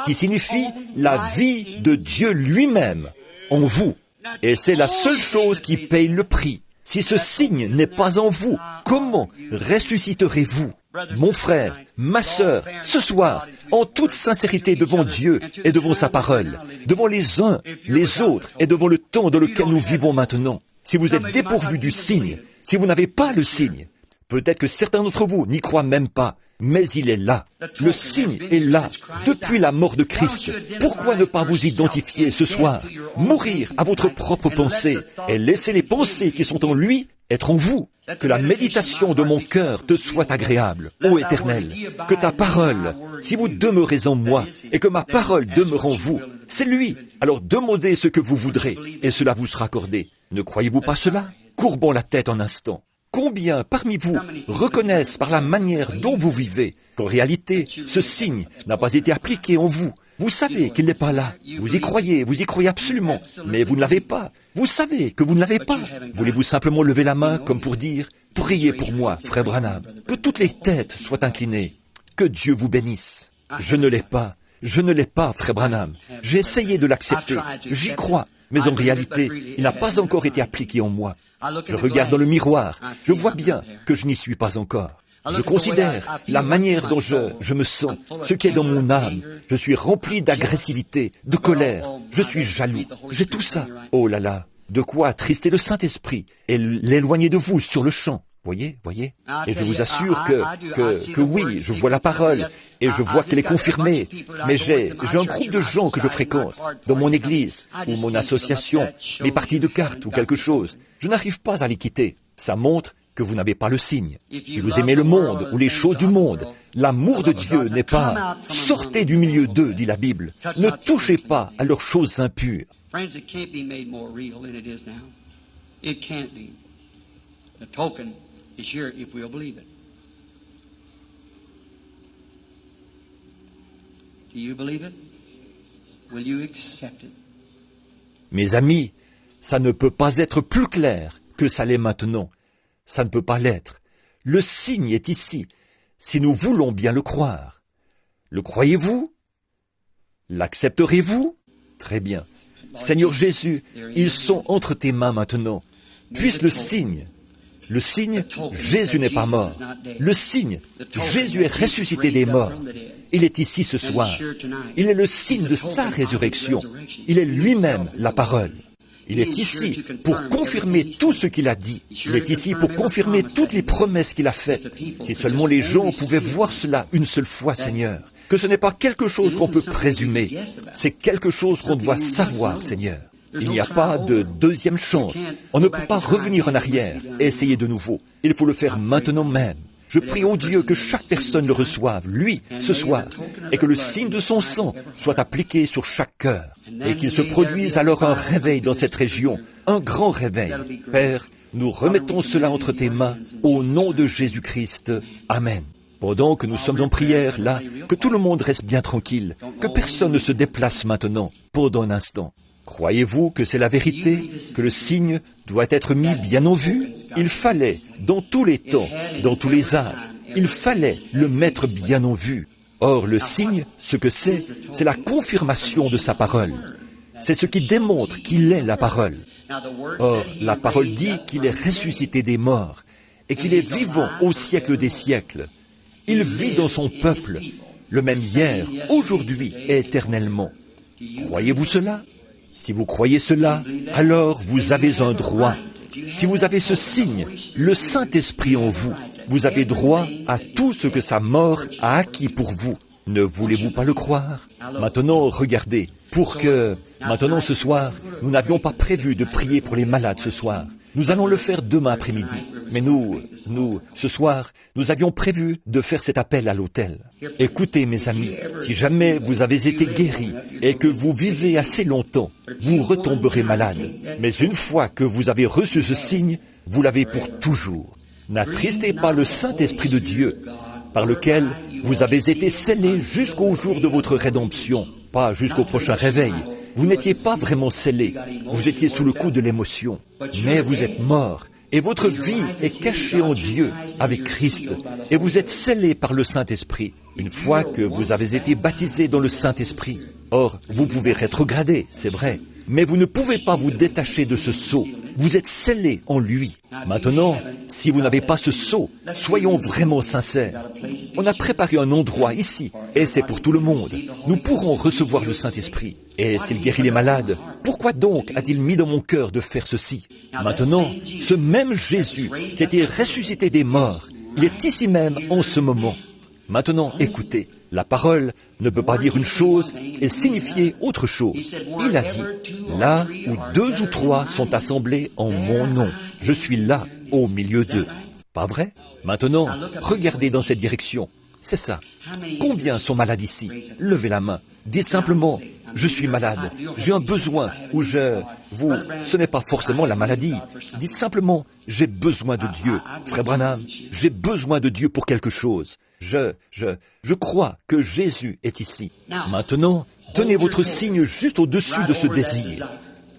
qui signifie la vie de Dieu lui-même en vous. Et c'est la seule chose qui paye le prix. Si ce signe n'est pas en vous, comment ressusciterez-vous? Mon frère, ma sœur, ce soir, en toute sincérité devant Dieu et devant sa parole, devant les uns, les autres et devant le temps dans lequel nous vivons maintenant, si vous êtes dépourvu du signe, si vous n'avez pas le signe, peut-être que certains d'entre vous n'y croient même pas, mais il est là. Le signe est là, depuis la mort de Christ. Pourquoi ne pas vous identifier ce soir, mourir à votre propre pensée, et laisser les pensées qui sont en lui être en vous? Que la méditation de mon cœur te soit agréable, ô Éternel. Que ta parole, si vous demeurez en moi, et que ma parole demeure en vous, c'est lui. Alors demandez ce que vous voudrez, et cela vous sera accordé. Ne croyez-vous pas cela? Courbons la tête un instant. Combien parmi vous reconnaissent par la manière dont vous vivez qu'en réalité, ce signe n'a pas été appliqué en vous? Vous savez qu'il n'est pas là. Vous y croyez absolument, mais vous ne l'avez pas. Vous savez que vous ne l'avez pas. Voulez-vous simplement lever la main comme pour dire « Priez pour moi, frère Branham, que toutes les têtes soient inclinées. Que Dieu vous bénisse. » Je ne l'ai pas. Je ne l'ai pas, frère Branham. J'ai essayé de l'accepter. J'y crois. Mais en réalité, il n'a pas encore été appliqué en moi. Je regarde dans le miroir, je vois bien que je n'y suis pas encore. Je considère la manière dont je me sens, ce qui est dans mon âme. Je suis rempli d'agressivité, de colère, je suis jaloux, j'ai tout ça. Oh là là, de quoi attrister le Saint-Esprit et l'éloigner de vous sur le champ. Voyez. Et je vous assure que oui, je vois la parole et je vois qu'elle est confirmée. Mais j'ai un groupe de gens que je fréquente dans mon église ou mon association, mes parties de cartes ou quelque chose. Je n'arrive pas à les quitter. Ça montre que vous n'avez pas le signe. Si vous aimez le monde ou les choses du monde, l'amour de Dieu n'est pas « sortez du milieu d'eux », dit la Bible. Ne touchez pas à leurs choses impures. Is here if we'll believe it. Do you believe it? Will you accept it? Mes amis, ça ne peut pas être plus clair que ça l'est maintenant. Ça ne peut pas l'être. Le signe est ici, si nous voulons bien le croire. Le croyez-vous? L'accepterez-vous? Très bien. Seigneur Jésus, ils sont entre tes mains maintenant. Puisse le signe, Jésus n'est pas mort. Le signe, Jésus est ressuscité des morts. Il est ici ce soir. Il est le signe de sa résurrection. Il est lui-même la parole. Il est ici pour confirmer tout ce qu'il a dit. Il est ici pour confirmer toutes les promesses qu'il a faites. Si seulement les gens pouvaient voir cela une seule fois, Seigneur. Que ce n'est pas quelque chose qu'on peut présumer. C'est quelque chose qu'on doit savoir, Seigneur. Il n'y a pas de deuxième chance. On ne peut pas revenir en arrière et essayer de nouveau. Il faut le faire maintenant même. Je prie au Dieu que chaque personne le reçoive, lui, ce soir, et que le signe de son sang soit appliqué sur chaque cœur, et qu'il se produise alors un réveil dans cette région, un grand réveil. Père, nous remettons cela entre tes mains, au nom de Jésus-Christ. Amen. Pendant que nous sommes en prière, là, que tout le monde reste bien tranquille, que personne ne se déplace maintenant, pendant un instant. Croyez-vous que c'est la vérité, que le signe doit être mis bien en vue? Il fallait, dans tous les temps, dans tous les âges, il fallait le mettre bien en vue. Or, le signe, ce que c'est la confirmation de sa parole. C'est ce qui démontre qu'il est la parole. Or, la parole dit qu'il est ressuscité des morts et qu'il est vivant au siècle des siècles. Il vit dans son peuple, le même hier, aujourd'hui et éternellement. Croyez-vous cela? Si vous croyez cela, alors vous avez un droit. Si vous avez ce signe, le Saint-Esprit en vous, vous avez droit à tout ce que sa mort a acquis pour vous. Ne voulez-vous pas le croire? Maintenant, regardez, maintenant ce soir, nous n'avions pas prévu de prier pour les malades ce soir. Nous allons le faire demain après-midi. Mais ce soir, nous avions prévu de faire cet appel à l'autel. Écoutez, mes amis, si jamais vous avez été guéris et que vous vivez assez longtemps, vous retomberez malade. Mais une fois que vous avez reçu ce signe, vous l'avez pour toujours. N'attristez pas le Saint-Esprit de Dieu, par lequel vous avez été scellés jusqu'au jour de votre rédemption, pas jusqu'au prochain réveil. Vous n'étiez pas vraiment scellés, vous étiez sous le coup de l'émotion, mais vous êtes morts, et votre vie est cachée en Dieu avec Christ, et vous êtes scellés par le Saint-Esprit, une fois que vous avez été baptisés dans le Saint-Esprit. Or, vous pouvez rétrograder, c'est vrai, mais vous ne pouvez pas vous détacher de ce sceau. Vous êtes scellés en lui. Maintenant, si vous n'avez pas ce sceau, soyons vraiment sincères. On a préparé un endroit ici, et c'est pour tout le monde. Nous pourrons recevoir le Saint-Esprit. Et s'il guérit les malades, pourquoi donc a-t-il mis dans mon cœur de faire ceci? Maintenant, ce même Jésus qui a été ressuscité des morts, il est ici même en ce moment. Maintenant, écoutez. La parole ne peut pas dire une chose et signifier autre chose. Il a dit, là où 2 ou 3 sont assemblés en mon nom, je suis là, au milieu d'eux. Pas vrai? Maintenant, regardez dans cette direction. C'est ça. Combien sont malades ici? Levez la main. Dites simplement, je suis malade, j'ai un besoin, ou ce n'est pas forcément la maladie. Dites simplement, j'ai besoin de Dieu. Frère Branham, j'ai besoin de Dieu pour quelque chose. Je crois que Jésus est ici. Maintenant, tenez votre signe juste au-dessus de ce désir.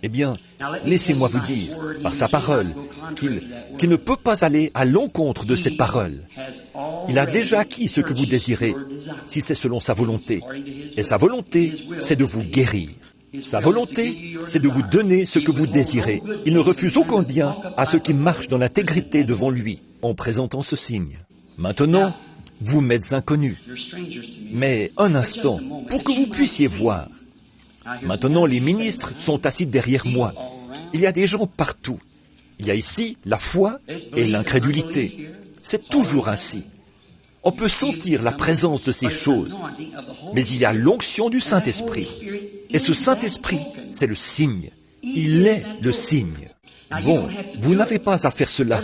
Eh bien, laissez-moi vous dire, par sa parole, qu'il ne peut pas aller à l'encontre de cette parole. Il a déjà acquis ce que vous désirez, si c'est selon sa volonté. Et sa volonté, c'est de vous guérir. Sa volonté, c'est de vous donner ce que vous désirez. Il ne refuse aucun bien à ceux qui marchent dans l'intégrité devant lui, en présentant ce signe. Maintenant, vous m'êtes inconnus. Mais un instant, pour que vous puissiez voir. Maintenant, les ministres sont assis derrière moi. Il y a des gens partout. Il y a ici la foi et l'incrédulité. C'est toujours ainsi. On peut sentir la présence de ces choses. Mais il y a l'onction du Saint-Esprit. Et ce Saint-Esprit, c'est le signe. Il est le signe. Bon, vous n'avez pas à faire cela.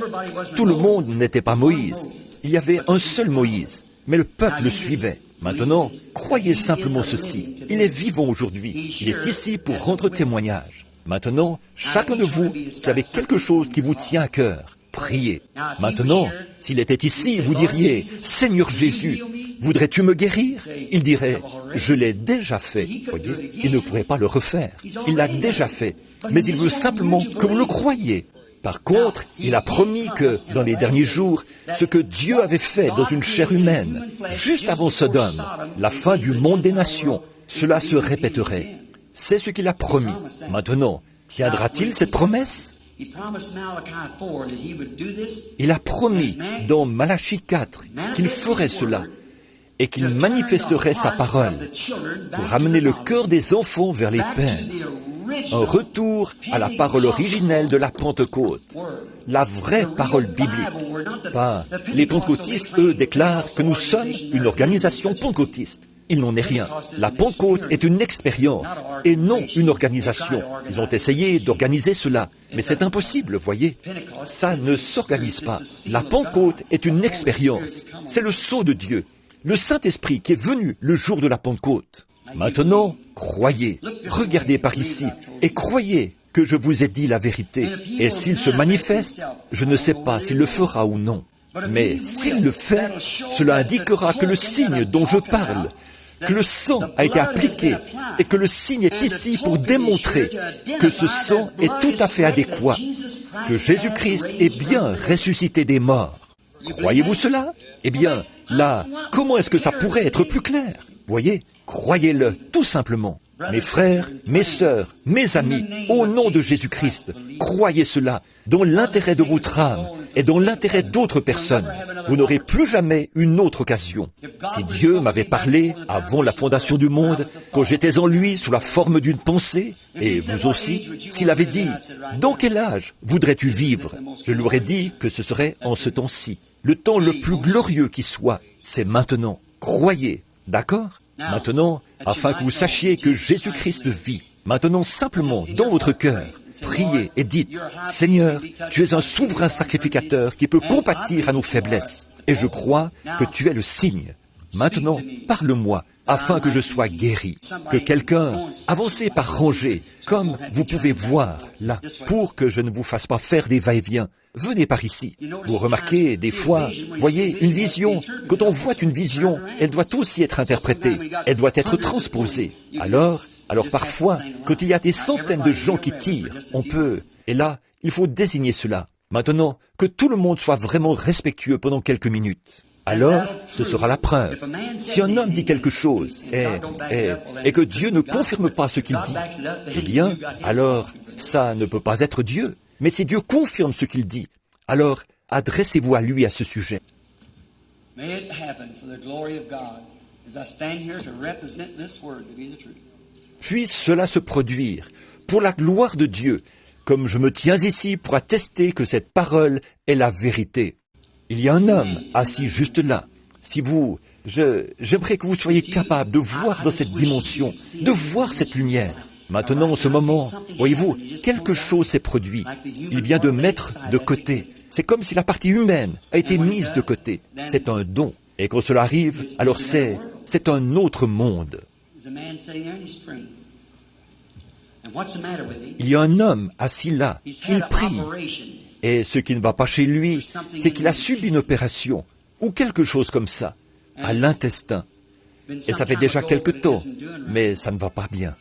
Tout le monde n'était pas Moïse. Il y avait un seul Moïse, mais le peuple le suivait. Maintenant, croyez simplement ceci. Il est vivant aujourd'hui. Il est ici pour rendre témoignage. Maintenant, chacun de vous qui avez quelque chose qui vous tient à cœur, priez. Maintenant, s'il était ici, vous diriez, « Seigneur Jésus, voudrais-tu me guérir ?» Il dirait, « Je l'ai déjà fait. » Voyez, il ne pourrait pas le refaire. Il l'a déjà fait. Mais il veut simplement que vous le croyiez. Par contre, il a promis que, dans les derniers jours, ce que Dieu avait fait dans une chair humaine, juste avant Sodome, la fin du monde des nations, cela se répéterait. C'est ce qu'il a promis. Maintenant, tiendra-t-il cette promesse? Il a promis dans Malachie 4 qu'il ferait cela et qu'il manifesterait sa parole pour ramener le cœur des enfants vers les pères. Un retour à la parole originelle de la Pentecôte, la vraie parole biblique. Pas les pentecôtistes, eux, déclarent que nous sommes une organisation pentecôtiste. Il n'en est rien. La Pentecôte est une expérience et non une organisation. Ils ont essayé d'organiser cela, mais c'est impossible, voyez. Ça ne s'organise pas. La Pentecôte est une expérience. C'est le sceau de Dieu, le Saint-Esprit qui est venu le jour de la Pentecôte. Maintenant, croyez, regardez par ici et croyez que je vous ai dit la vérité. Et s'il se manifeste, je ne sais pas s'il le fera ou non. Mais s'il le fait, cela indiquera que le signe dont je parle, que le sang a été appliqué et que le signe est ici pour démontrer que ce sang est tout à fait adéquat, que Jésus-Christ est bien ressuscité des morts. Croyez-vous cela? Eh bien, là, comment est-ce que ça pourrait être plus clair? Voyez, croyez-le, tout simplement. Mes frères, mes sœurs, mes amis, au nom de Jésus-Christ, croyez cela, dans l'intérêt de votre âme et dans l'intérêt d'autres personnes. Vous n'aurez plus jamais une autre occasion. Si Dieu m'avait parlé avant la fondation du monde, quand j'étais en lui sous la forme d'une pensée, et vous aussi, s'il avait dit « Dans quel âge voudrais-tu vivre ?» Je lui aurais dit que ce serait en ce temps-ci. Le temps le plus glorieux qui soit, c'est maintenant. Croyez, d'accord? Maintenant, afin que vous sachiez que Jésus-Christ vit, maintenant simplement dans votre cœur, priez et dites, « Seigneur, tu es un souverain sacrificateur qui peut compatir à nos faiblesses, et je crois que tu es le signe. Maintenant, parle-moi, afin que je sois guéri. » Que quelqu'un, avancez par rangée, comme vous pouvez voir là, pour que je ne vous fasse pas faire des va-et-vient. Venez par ici. Vous remarquez, des fois, voyez, une vision, quand on voit une vision, elle doit aussi être interprétée, elle doit être transposée. Alors parfois, quand il y a des centaines de gens qui tirent, on peut, et là, il faut désigner cela. Maintenant, que tout le monde soit vraiment respectueux pendant quelques minutes. Alors, ce sera la preuve. Si un homme dit quelque chose et que Dieu ne confirme pas ce qu'il dit, eh bien, alors, ça ne peut pas être Dieu. Mais si Dieu confirme ce qu'il dit, alors adressez-vous à lui à ce sujet. Puisse cela se produire pour la gloire de Dieu, comme je me tiens ici pour attester que cette parole est la vérité. Il y a un homme assis juste là. J'aimerais que vous soyez capable de voir dans cette dimension, de voir cette lumière. Maintenant, en ce moment, voyez-vous, quelque chose s'est produit. Il vient de mettre de côté. C'est comme si la partie humaine a été mise de côté. C'est un don. Et quand cela arrive, alors c'est un autre monde. Il y a un homme assis là. Il prie. Et ce qui ne va pas chez lui, c'est qu'il a subi une opération, ou quelque chose comme ça, à l'intestin. Et ça fait déjà quelque temps, mais ça ne va pas bien.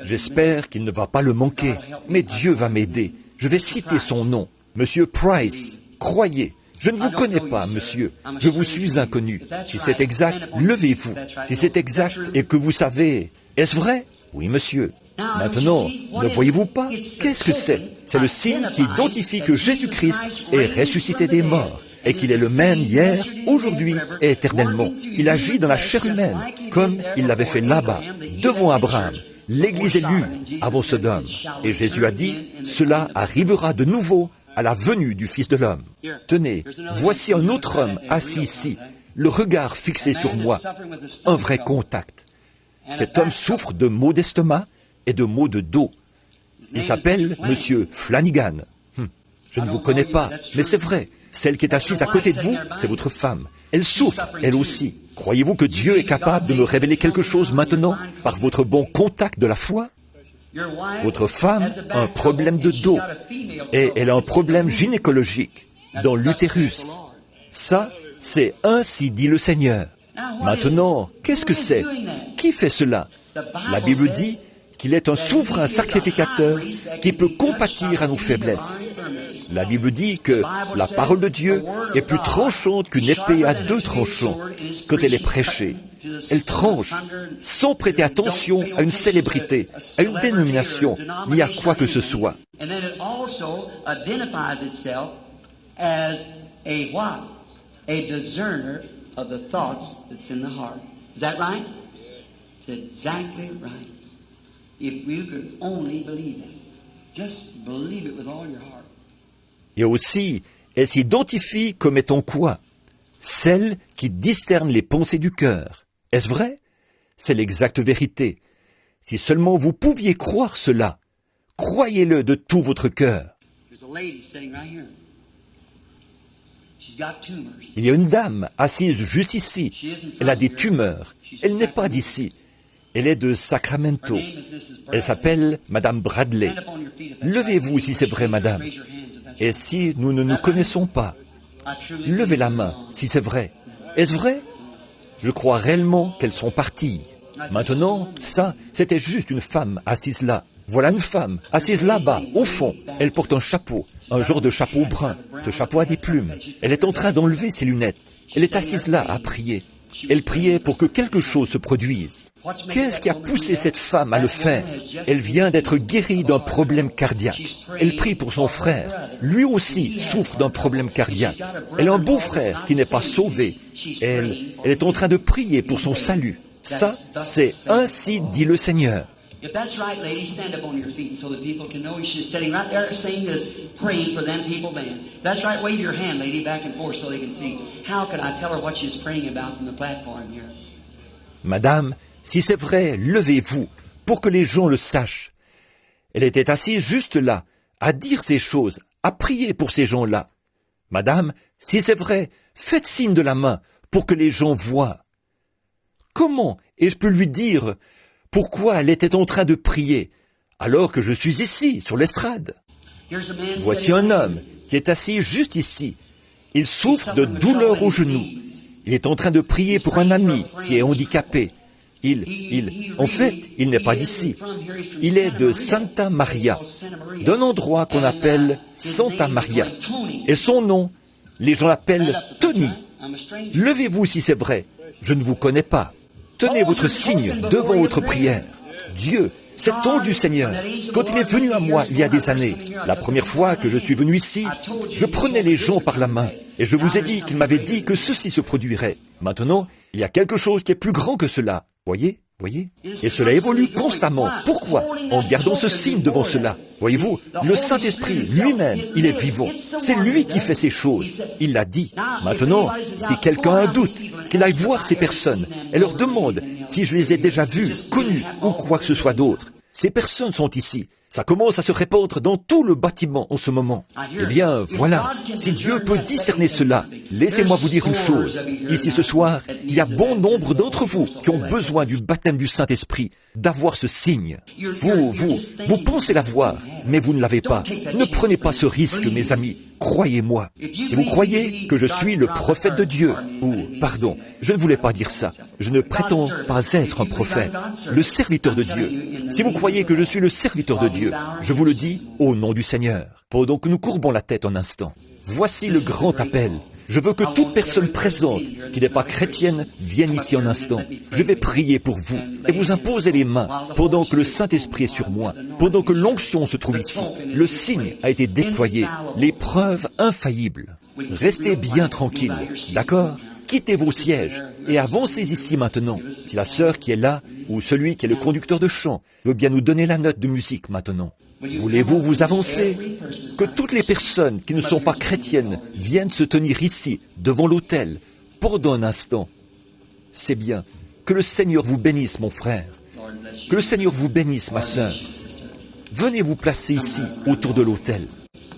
J'espère qu'il ne va pas le manquer, mais Dieu va m'aider. Je vais citer son nom. Monsieur Price, croyez. Je ne vous connais pas, monsieur. Je vous suis inconnu. Si c'est exact, levez-vous. Si c'est exact et que vous savez, est-ce vrai? Oui, monsieur. Maintenant, ne voyez-vous pas? Qu'est-ce que c'est? C'est le signe qui identifie que Jésus-Christ est ressuscité des morts et qu'il est le même hier, aujourd'hui et éternellement. Il agit dans la chair humaine, comme il l'avait fait là-bas, devant Abraham. L'Église est l'une avant Sodome. Et Jésus a dit, cela arrivera de nouveau à la venue du Fils de l'homme. Tenez, voici un autre homme assis ici, le regard fixé sur moi, un vrai contact. Cet homme souffre de maux d'estomac et de maux de dos. Il s'appelle Monsieur Flanagan. Je ne vous connais pas, mais c'est vrai. Celle qui est assise à côté de vous, c'est votre femme. Elle souffre, elle aussi. Croyez-vous que Dieu est capable de me révéler quelque chose maintenant, par votre bon contact de la foi? Votre femme a un problème de dos, et elle a un problème gynécologique dans l'utérus. Ça, c'est ainsi dit le Seigneur. Maintenant, qu'est-ce que c'est? Qui fait cela? La Bible dit qu'il est un souverain sacrificateur qui peut compatir à nos faiblesses. La Bible dit que la parole de Dieu est plus tranchante qu'une épée à deux tranchants quand elle est prêchée. Elle tranche sans prêter attention à une célébrité, à une dénomination, ni à quoi que ce soit. And then it also identifies itself as a what? A discerner of the thoughts that's in the heart. Is that right? It's exactly right. If you could only believe it. Just believe it with all your heart. Et aussi, elle s'identifie comme étant quoi? Celle qui discerne les pensées du cœur. Est-ce vrai? C'est l'exacte vérité. Si seulement vous pouviez croire cela, croyez-le de tout votre cœur. There's a lady sitting right here. She's got tumors. Il y a une dame assise juste ici. Elle a des tumeurs. Elle n'est pas d'ici. Elle est de Sacramento. Her name is Mrs. Elle s'appelle Madame Bradley. Stand up on your feet if that's Levez-vous si c'est vrai, madame. Raise your hands if that's Et si nous ne nous connaissons pas, I truly levez la believe main si c'est vrai. Est-ce vrai? Je crois réellement qu'elles sont parties. Maintenant, ça, c'était juste une femme assise là. Voilà une femme assise là-bas, au fond. Elle porte un chapeau, un genre de chapeau brun. Ce chapeau a des plumes. Elle est en train d'enlever ses lunettes. Elle est assise là à prier. Elle priait pour que quelque chose se produise. Qu'est-ce qui a poussé cette femme à le faire? Elle vient d'être guérie d'un problème cardiaque. Elle prie pour son frère. Lui aussi souffre d'un problème cardiaque. Elle a un beau-frère qui n'est pas sauvé. Elle est en train de prier pour son salut. Ça, c'est ainsi dit le Seigneur. If that's right, lady, stand up on your feet so that people can know she's sitting right there saying this, praying for them people, man. That's right, wave your hand, lady, back and forth so they can see. How can I tell her what she's praying about from the platform here? Madame, si c'est vrai, levez-vous pour que les gens le sachent. Elle était assise juste là, à dire ces choses, à prier pour ces gens-là. Madame, si c'est vrai, faites signe de la main pour que les gens voient. Comment ai-je pu lui dire pourquoi elle était en train de prier alors que je suis ici, sur l'estrade? Here's a man Voici sitting un right homme qui est assis juste ici. Il souffre de douleurs au genou. Il est en train de prier pour un ami qui est handicapé. En fait, il n'est pas d'ici. Il est de Santa Maria, d'un endroit qu'on appelle Santa Maria. Et son nom, les gens l'appellent Tony. Levez-vous si c'est vrai. Je ne vous connais pas. Tenez votre signe devant votre prière. Dieu, cet ange du Seigneur, quand il est venu à moi il y a des années, la première fois que je suis venu ici, je prenais les gens par la main et je vous ai dit qu'il m'avait dit que ceci se produirait. Maintenant, il y a quelque chose qui est plus grand que cela. Voyez? Et cela évolue constamment. Pourquoi? En gardant ce signe devant cela. Voyez-vous, le Saint-Esprit lui-même, il est vivant. C'est lui qui fait ces choses. Il l'a dit. Maintenant, si quelqu'un a un doute, qu'il aille voir ces personnes et leur demande si je les ai déjà vues, connues ou quoi que ce soit d'autre. Ces personnes sont ici. Ça commence à se répandre dans tout le bâtiment en ce moment. Eh bien, voilà, si Dieu peut discerner cela, laissez-moi vous dire une chose. Ici ce soir, il y a bon nombre d'entre vous qui ont besoin du baptême du Saint-Esprit, d'avoir ce signe. Vous pensez l'avoir, mais vous ne l'avez pas. Ne prenez pas ce risque, mes amis. Croyez-moi. Si vous croyez que je suis le prophète de Dieu, pardon, je ne voulais pas dire ça. Je ne prétends pas être un prophète, le serviteur de Dieu. Si vous croyez que je suis le serviteur de Dieu, je vous le dis au nom du Seigneur. Pendant que nous courbons la tête un instant, voici le grand appel. Je veux que toute personne présente qui n'est pas chrétienne vienne ici un instant. Je vais prier pour vous et vous imposer les mains pendant que le Saint-Esprit est sur moi, pendant que l'onction se trouve ici. Le signe a été déployé, les preuves infaillibles. Restez bien tranquille, d'accord? Quittez vos sièges et avancez ici maintenant. Si la sœur qui est là ou celui qui est le conducteur de chant veut bien nous donner la note de musique maintenant. Voulez-vous vous avancer? Que toutes les personnes qui ne sont pas chrétiennes viennent se tenir ici, devant l'autel, pendant un instant. C'est bien. Que le Seigneur vous bénisse, mon frère. Que le Seigneur vous bénisse, ma sœur. Venez vous placer ici, autour de l'autel.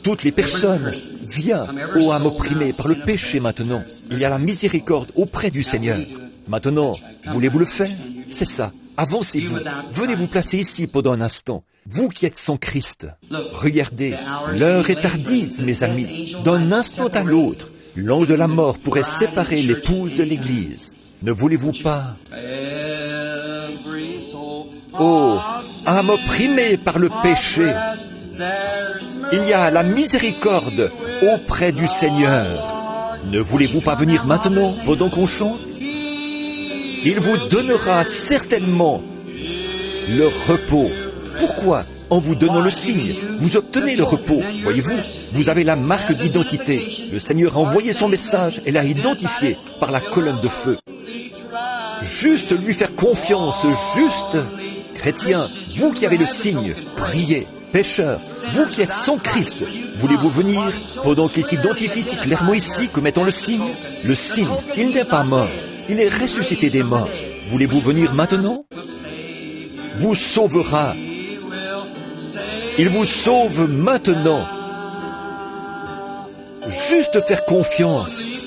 Toutes les personnes, viens, ô âme opprimée par le péché maintenant. Il y a la miséricorde auprès du Seigneur. Maintenant, voulez-vous le faire? C'est ça. Avancez-vous. Venez vous placer ici pendant un instant. Vous qui êtes sans Christ, regardez, l'heure est tardive, mes amis. D'un instant à l'autre, l'ange de la mort pourrait séparer l'épouse de l'Église. Ne voulez-vous pas? Oh, âme opprimée par le péché, il y a la miséricorde auprès du Seigneur. Ne voulez-vous pas venir maintenant, pendant qu'on chante? Il vous donnera certainement le repos. Pourquoi? En vous donnant le signe, vous obtenez le repos. Voyez-vous, vous avez la marque d'identité. Le Seigneur a envoyé son message et l'a identifié par la colonne de feu. Juste lui faire confiance, juste. Chrétiens, vous qui avez le signe, priez. Pécheurs, vous qui êtes sans Christ, voulez-vous venir pendant qu'il s'identifie si clairement ici comme étant le signe? Le signe, il n'est pas mort, il est ressuscité des morts. Voulez-vous venir maintenant? Vous sauvera. Il vous sauve maintenant. Juste faire confiance.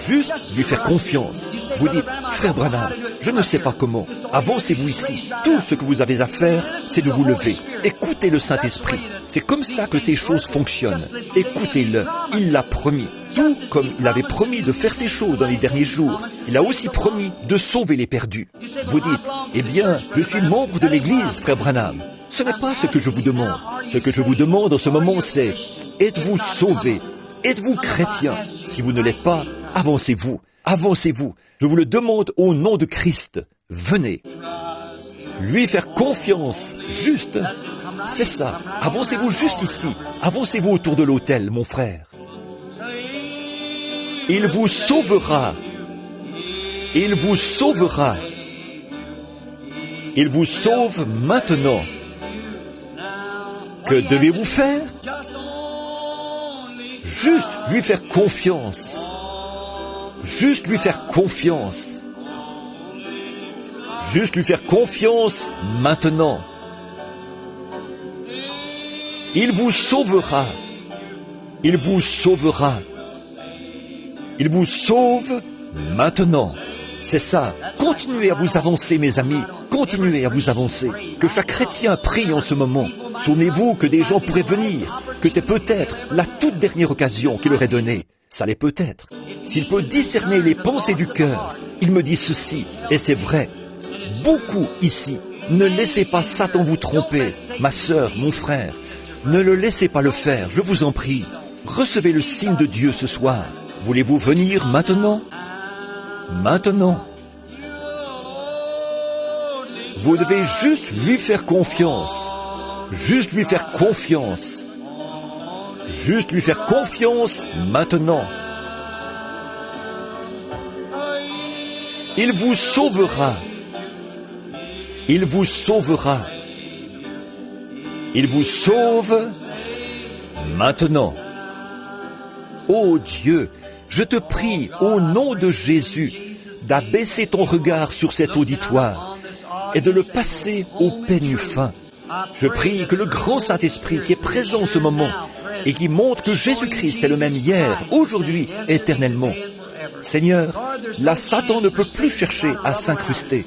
Juste lui faire confiance. Vous dites, frère Branham, je ne sais pas comment. Avancez-vous ici. Tout ce que vous avez à faire, c'est de vous lever. Écoutez le Saint-Esprit. C'est comme ça que ces choses fonctionnent. Écoutez-le. Il l'a promis. Tout comme il avait promis de faire ces choses dans les derniers jours, il a aussi promis de sauver les perdus. Vous dites, eh bien, je suis membre de l'Église, frère Branham. Ce n'est pas ce que je vous demande. Ce que je vous demande en ce moment, c'est, êtes-vous sauvé? Êtes-vous chrétien? Si vous ne l'êtes pas, avancez-vous. Avancez-vous. Je vous le demande au nom de Christ. Venez. Lui faire confiance. Juste. C'est ça. Avancez-vous juste ici. Avancez-vous autour de l'autel, mon frère. Il vous sauvera. Il vous sauvera. Il vous sauve maintenant. Que devez-vous faire? Juste lui faire confiance. Juste lui faire confiance. Juste lui faire confiance maintenant. Il vous sauvera. Il vous sauvera. Il vous sauve maintenant. C'est ça. Continuez à vous avancer, mes amis. Continuez à vous avancer. Que chaque chrétien prie en ce moment. Souvenez-vous que des gens pourraient venir, que c'est peut-être la toute dernière occasion qu'il aurait donnée. Ça l'est peut-être. S'il peut discerner les pensées du cœur, il me dit ceci, et c'est vrai. Beaucoup ici, ne laissez pas Satan vous tromper. Ma sœur, mon frère, ne le laissez pas le faire, je vous en prie. Recevez le signe de Dieu ce soir. Voulez-vous venir maintenant? Maintenant. Vous devez juste lui faire confiance. Juste lui faire confiance. Juste lui faire confiance maintenant. Il vous sauvera. Il vous sauvera. Il vous sauve maintenant. Ô Dieu, je te prie au nom de Jésus d'abaisser ton regard sur cet auditoire et de le passer au peigne fin. Je prie que le grand Saint-Esprit qui est présent en ce moment et qui montre que Jésus-Christ est le même hier, aujourd'hui, éternellement. Seigneur, là Satan ne peut plus chercher à s'incruster.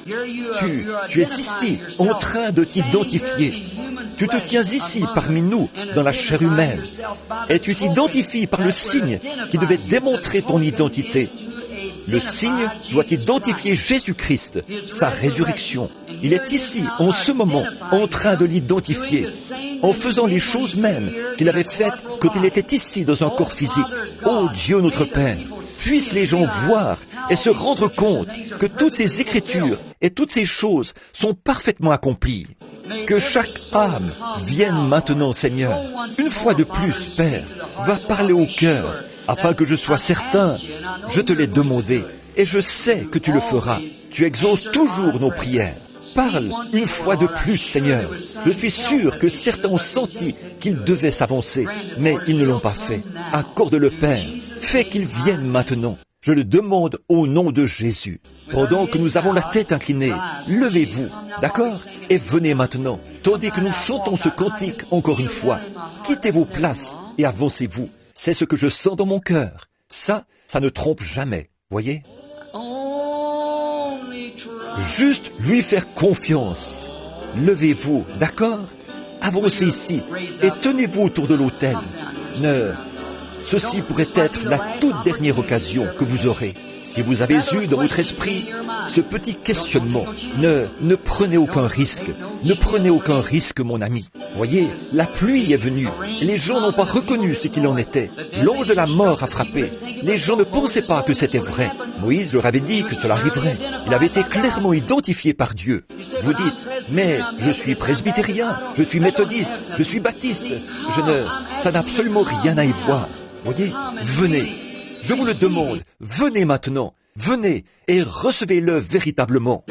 Tu es ici, en train de t'identifier. Tu te tiens ici parmi nous, dans la chair humaine. Et tu t'identifies par le signe qui devait démontrer ton identité. Le signe doit identifier Jésus-Christ, sa résurrection. Il est ici, en ce moment, en train de l'identifier, en faisant les choses mêmes qu'il avait faites quand il était ici dans un corps physique. Ô Dieu notre Père, puissent les gens voir et se rendre compte que toutes ces écritures et toutes ces choses sont parfaitement accomplies. Que chaque âme vienne maintenant, Seigneur. Une fois de plus, Père, va parler au cœur, afin que je sois certain. Je te l'ai demandé, et je sais que tu le feras. Tu exauces toujours nos prières. Parle une fois de plus, Seigneur. Je suis sûr que certains ont senti qu'ils devaient s'avancer, mais ils ne l'ont pas fait. Accorde-le, Père. Fais qu'ils viennent maintenant. Je le demande au nom de Jésus. Pendant que nous avons la tête inclinée, levez-vous, d'accord? Et venez maintenant, tandis que nous chantons ce cantique encore une fois. Quittez vos places et avancez-vous. C'est ce que je sens dans mon cœur. Ça ne trompe jamais, voyez? Juste lui faire confiance. Levez-vous, d'accord? Avancez ici et tenez-vous autour de l'autel. Ceci pourrait être la toute dernière occasion que vous aurez. Si vous avez eu dans votre esprit ce petit questionnement, ne prenez aucun risque. Ne prenez aucun risque, mon ami. Voyez, la pluie est venue. Les gens n'ont pas reconnu ce qu'il en était. L'ange de la mort a frappé. Les gens ne pensaient pas que c'était vrai. Moïse leur avait dit que cela arriverait. Il avait été clairement identifié par Dieu. Vous dites, mais je suis presbytérien, je suis méthodiste, je suis baptiste. Ça n'a absolument rien à y voir. Voyez, venez. Je vous le demande, venez maintenant. Venez et recevez-le véritablement.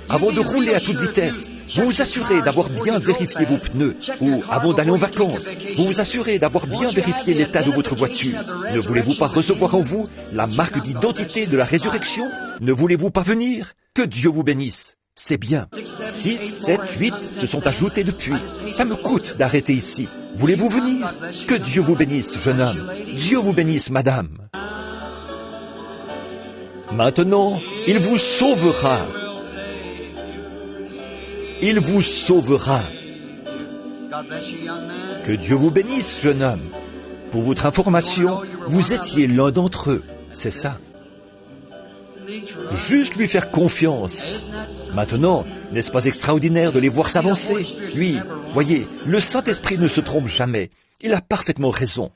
Avant de rouler à toute vitesse, vous vous assurez d'avoir bien vérifié vos pneus, ou avant d'aller en vacances, vous vous assurez d'avoir bien vérifié l'état de votre voiture. Ne voulez-vous pas recevoir en vous la marque d'identité de la résurrection? Ne voulez-vous pas venir? Que Dieu vous bénisse. C'est bien. 6, 7, 8 se sont ajoutés depuis. Ça me coûte d'arrêter ici. Voulez-vous venir? Que Dieu vous bénisse, jeune homme. Dieu vous bénisse, madame. Maintenant, il vous sauvera. Il vous sauvera. Que Dieu vous bénisse, jeune homme. Pour votre information, vous étiez l'un d'entre eux. C'est ça. Juste lui faire confiance. Maintenant, n'est-ce pas extraordinaire de les voir s'avancer? Lui, voyez, le Saint-Esprit ne se trompe jamais. Il a parfaitement raison.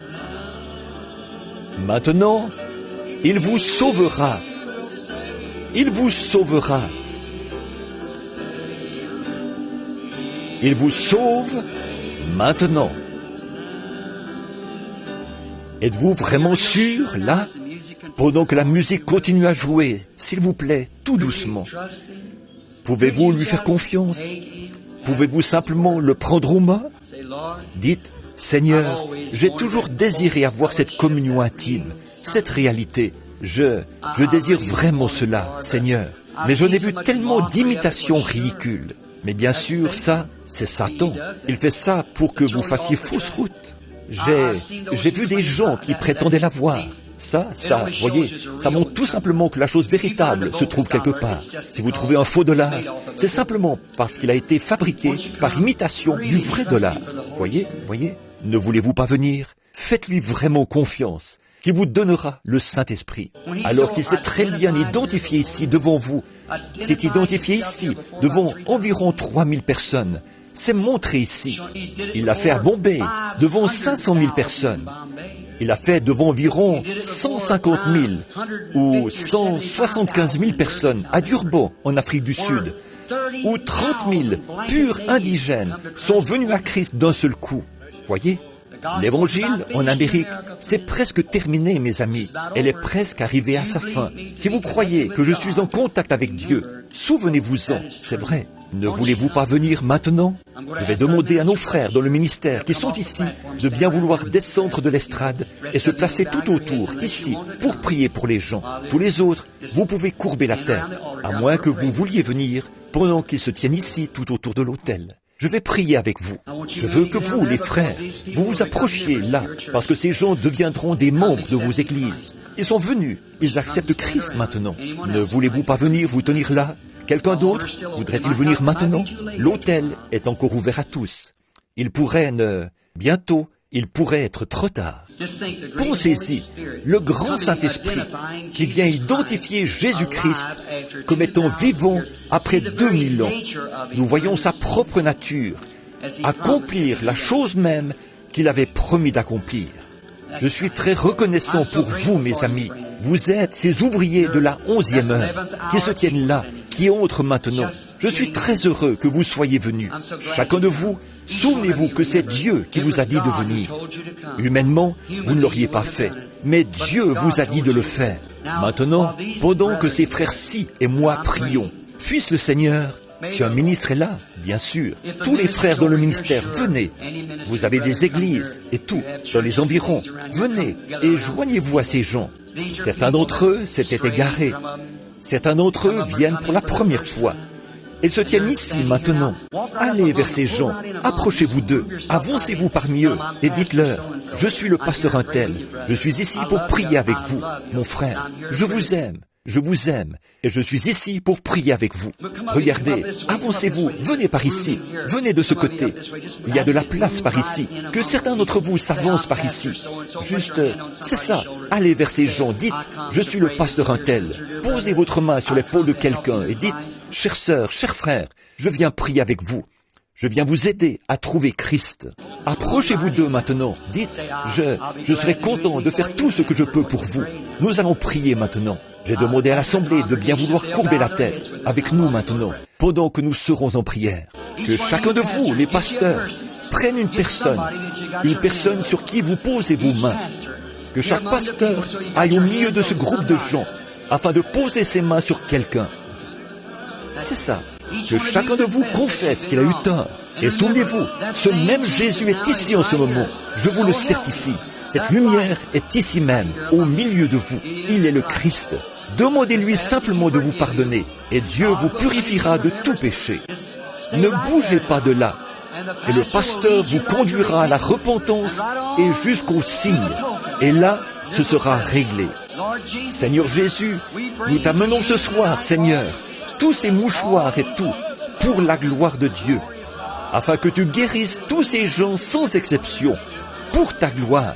Maintenant, il vous sauvera. Il vous sauvera. Il vous sauve maintenant. Êtes-vous vraiment sûr, là, pendant que la musique continue à jouer, s'il vous plaît, tout doucement? Pouvez-vous lui faire confiance? Pouvez-vous simplement le prendre aux mains? Dites, Seigneur, j'ai toujours désiré avoir cette communion intime, cette réalité. Je désire vraiment cela, Seigneur. Mais je n'ai vu tellement d'imitations ridicules. Mais bien sûr, ça, c'est Satan. Il fait ça pour que vous fassiez fausse route. J'ai vu des gens qui prétendaient l'avoir. Ça, voyez, ça montre tout simplement que la chose véritable se trouve quelque part. Si vous trouvez un faux dollar, c'est simplement parce qu'il a été fabriqué par imitation du vrai dollar. Voyez, ne voulez-vous pas venir? Faites-lui vraiment confiance, qu'il vous donnera le Saint-Esprit. Alors qu'il s'est très bien identifié ici devant vous, s'est identifié ici devant environ 3000 personnes, s'est montré ici. Il l'a fait à Bombay, devant 500 000 personnes. Il l'a fait devant environ 150 000 ou 175 000 personnes à Durban, en Afrique du Sud, où 30 000 purs indigènes sont venus à Christ d'un seul coup. Voyez, l'évangile en Amérique, c'est presque terminé, mes amis. Elle est presque arrivée à sa fin. Si vous croyez que je suis en contact avec Dieu, souvenez-vous-en, c'est vrai. Ne voulez-vous pas venir maintenant? Je vais demander à nos frères dans le ministère qui sont ici de bien vouloir descendre de l'estrade et se placer tout autour, ici, pour prier pour les gens. Tous les autres, vous pouvez courber la tête, à moins que vous vouliez venir pendant qu'ils se tiennent ici tout autour de l'autel. Je vais prier avec vous. Je veux que vous, les frères, vous vous approchiez là, parce que ces gens deviendront des membres de vos églises. Ils sont venus, ils acceptent Christ maintenant. Ne voulez-vous pas venir vous tenir là? Quelqu'un d'autre voudrait-il venir maintenant? L'autel est encore ouvert à tous. Bientôt, il pourrait être trop tard. Pensez-y, le grand Saint-Esprit qui vient identifier Jésus-Christ comme étant vivant après 2000 ans. Nous voyons sa propre nature accomplir la chose même qu'il avait promis d'accomplir. Je suis très reconnaissant pour vous, mes amis. Vous êtes ces ouvriers de la 11e heure qui se tiennent là, qui entrent maintenant. Je suis très heureux que vous soyez venus. Chacun de vous, souvenez-vous que c'est Dieu qui vous a dit de venir. Humainement, vous ne l'auriez pas fait, mais Dieu vous a dit de le faire. Maintenant, pendant que ces frères-ci et moi prions, puisse le Seigneur, si un ministre est là, bien sûr, tous les frères dans le ministère, venez. Vous avez des églises et tout, dans les environs. Venez et joignez-vous à ces gens. Certains d'entre eux s'étaient égarés. Certains d'entre eux viennent pour la première fois. Ils se tiennent ici maintenant. Allez vers ces gens, approchez-vous d'eux, avancez-vous parmi eux et dites-leur, je suis le pasteur untel, je suis ici pour prier avec vous, mon frère, je vous aime et je suis ici pour prier avec vous. Regardez, avancez-vous, venez par ici, venez de ce côté. Il y a de la place par ici, que certains d'entre vous s'avancent par ici. Juste, c'est ça, allez vers ces gens, dites, je suis le pasteur untel. Posez votre main sur l'épaule de quelqu'un et dites, chère sœur, cher frère, je viens prier avec vous. Je viens vous aider à trouver Christ. Approchez-vous d'eux maintenant. Dites, je serai content de faire tout ce que je peux pour vous. Nous allons prier maintenant. J'ai demandé à l'Assemblée de bien vouloir courber la tête avec nous maintenant, pendant que nous serons en prière. Que chacun de vous, les pasteurs, prenne une personne sur qui vous posez vos mains. Que chaque pasteur aille au milieu de ce groupe de gens, afin de poser ses mains sur quelqu'un. C'est ça. Que chacun de vous confesse qu'il a eu tort. Et souvenez-vous, ce même Jésus est ici en ce moment. Je vous le certifie. Cette lumière est ici même, au milieu de vous. Il est le Christ. Demandez-lui simplement de vous pardonner, et Dieu vous purifiera de tout péché. Ne bougez pas de là, et le pasteur vous conduira à la repentance et jusqu'au signe. Et là, ce sera réglé. Seigneur Jésus, nous t'amenons ce soir, Seigneur, tous ces mouchoirs et tout, pour la gloire de Dieu, afin que tu guérisses tous ces gens sans exception, pour ta gloire.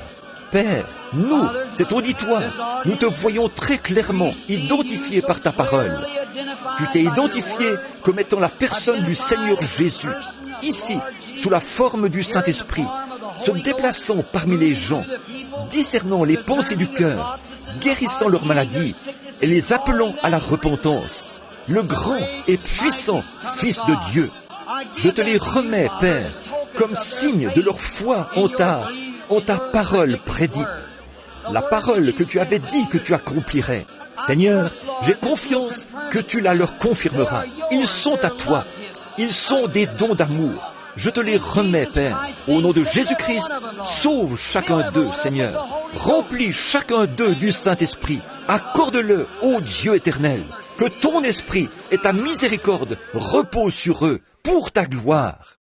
Père, nous, cet auditoire, nous te voyons très clairement identifié par ta parole. Tu t'es identifié comme étant la personne du Seigneur Jésus, ici, sous la forme du Saint-Esprit, se déplaçant parmi les gens, discernant les pensées du cœur, guérissant leurs maladies et les appelant à la repentance. Le grand et puissant Fils de Dieu. Je te les remets, Père, comme signe de leur foi en ta parole prédite, la parole que tu avais dit que tu accomplirais. Seigneur, j'ai confiance que tu la leur confirmeras. Ils sont à toi. Ils sont des dons d'amour. Je te les remets, Père. Au nom de Jésus-Christ, sauve chacun d'eux, Seigneur. Remplis chacun d'eux du Saint-Esprit. Accorde-le, ô Dieu éternel. Que ton esprit et ta miséricorde reposent sur eux pour ta gloire.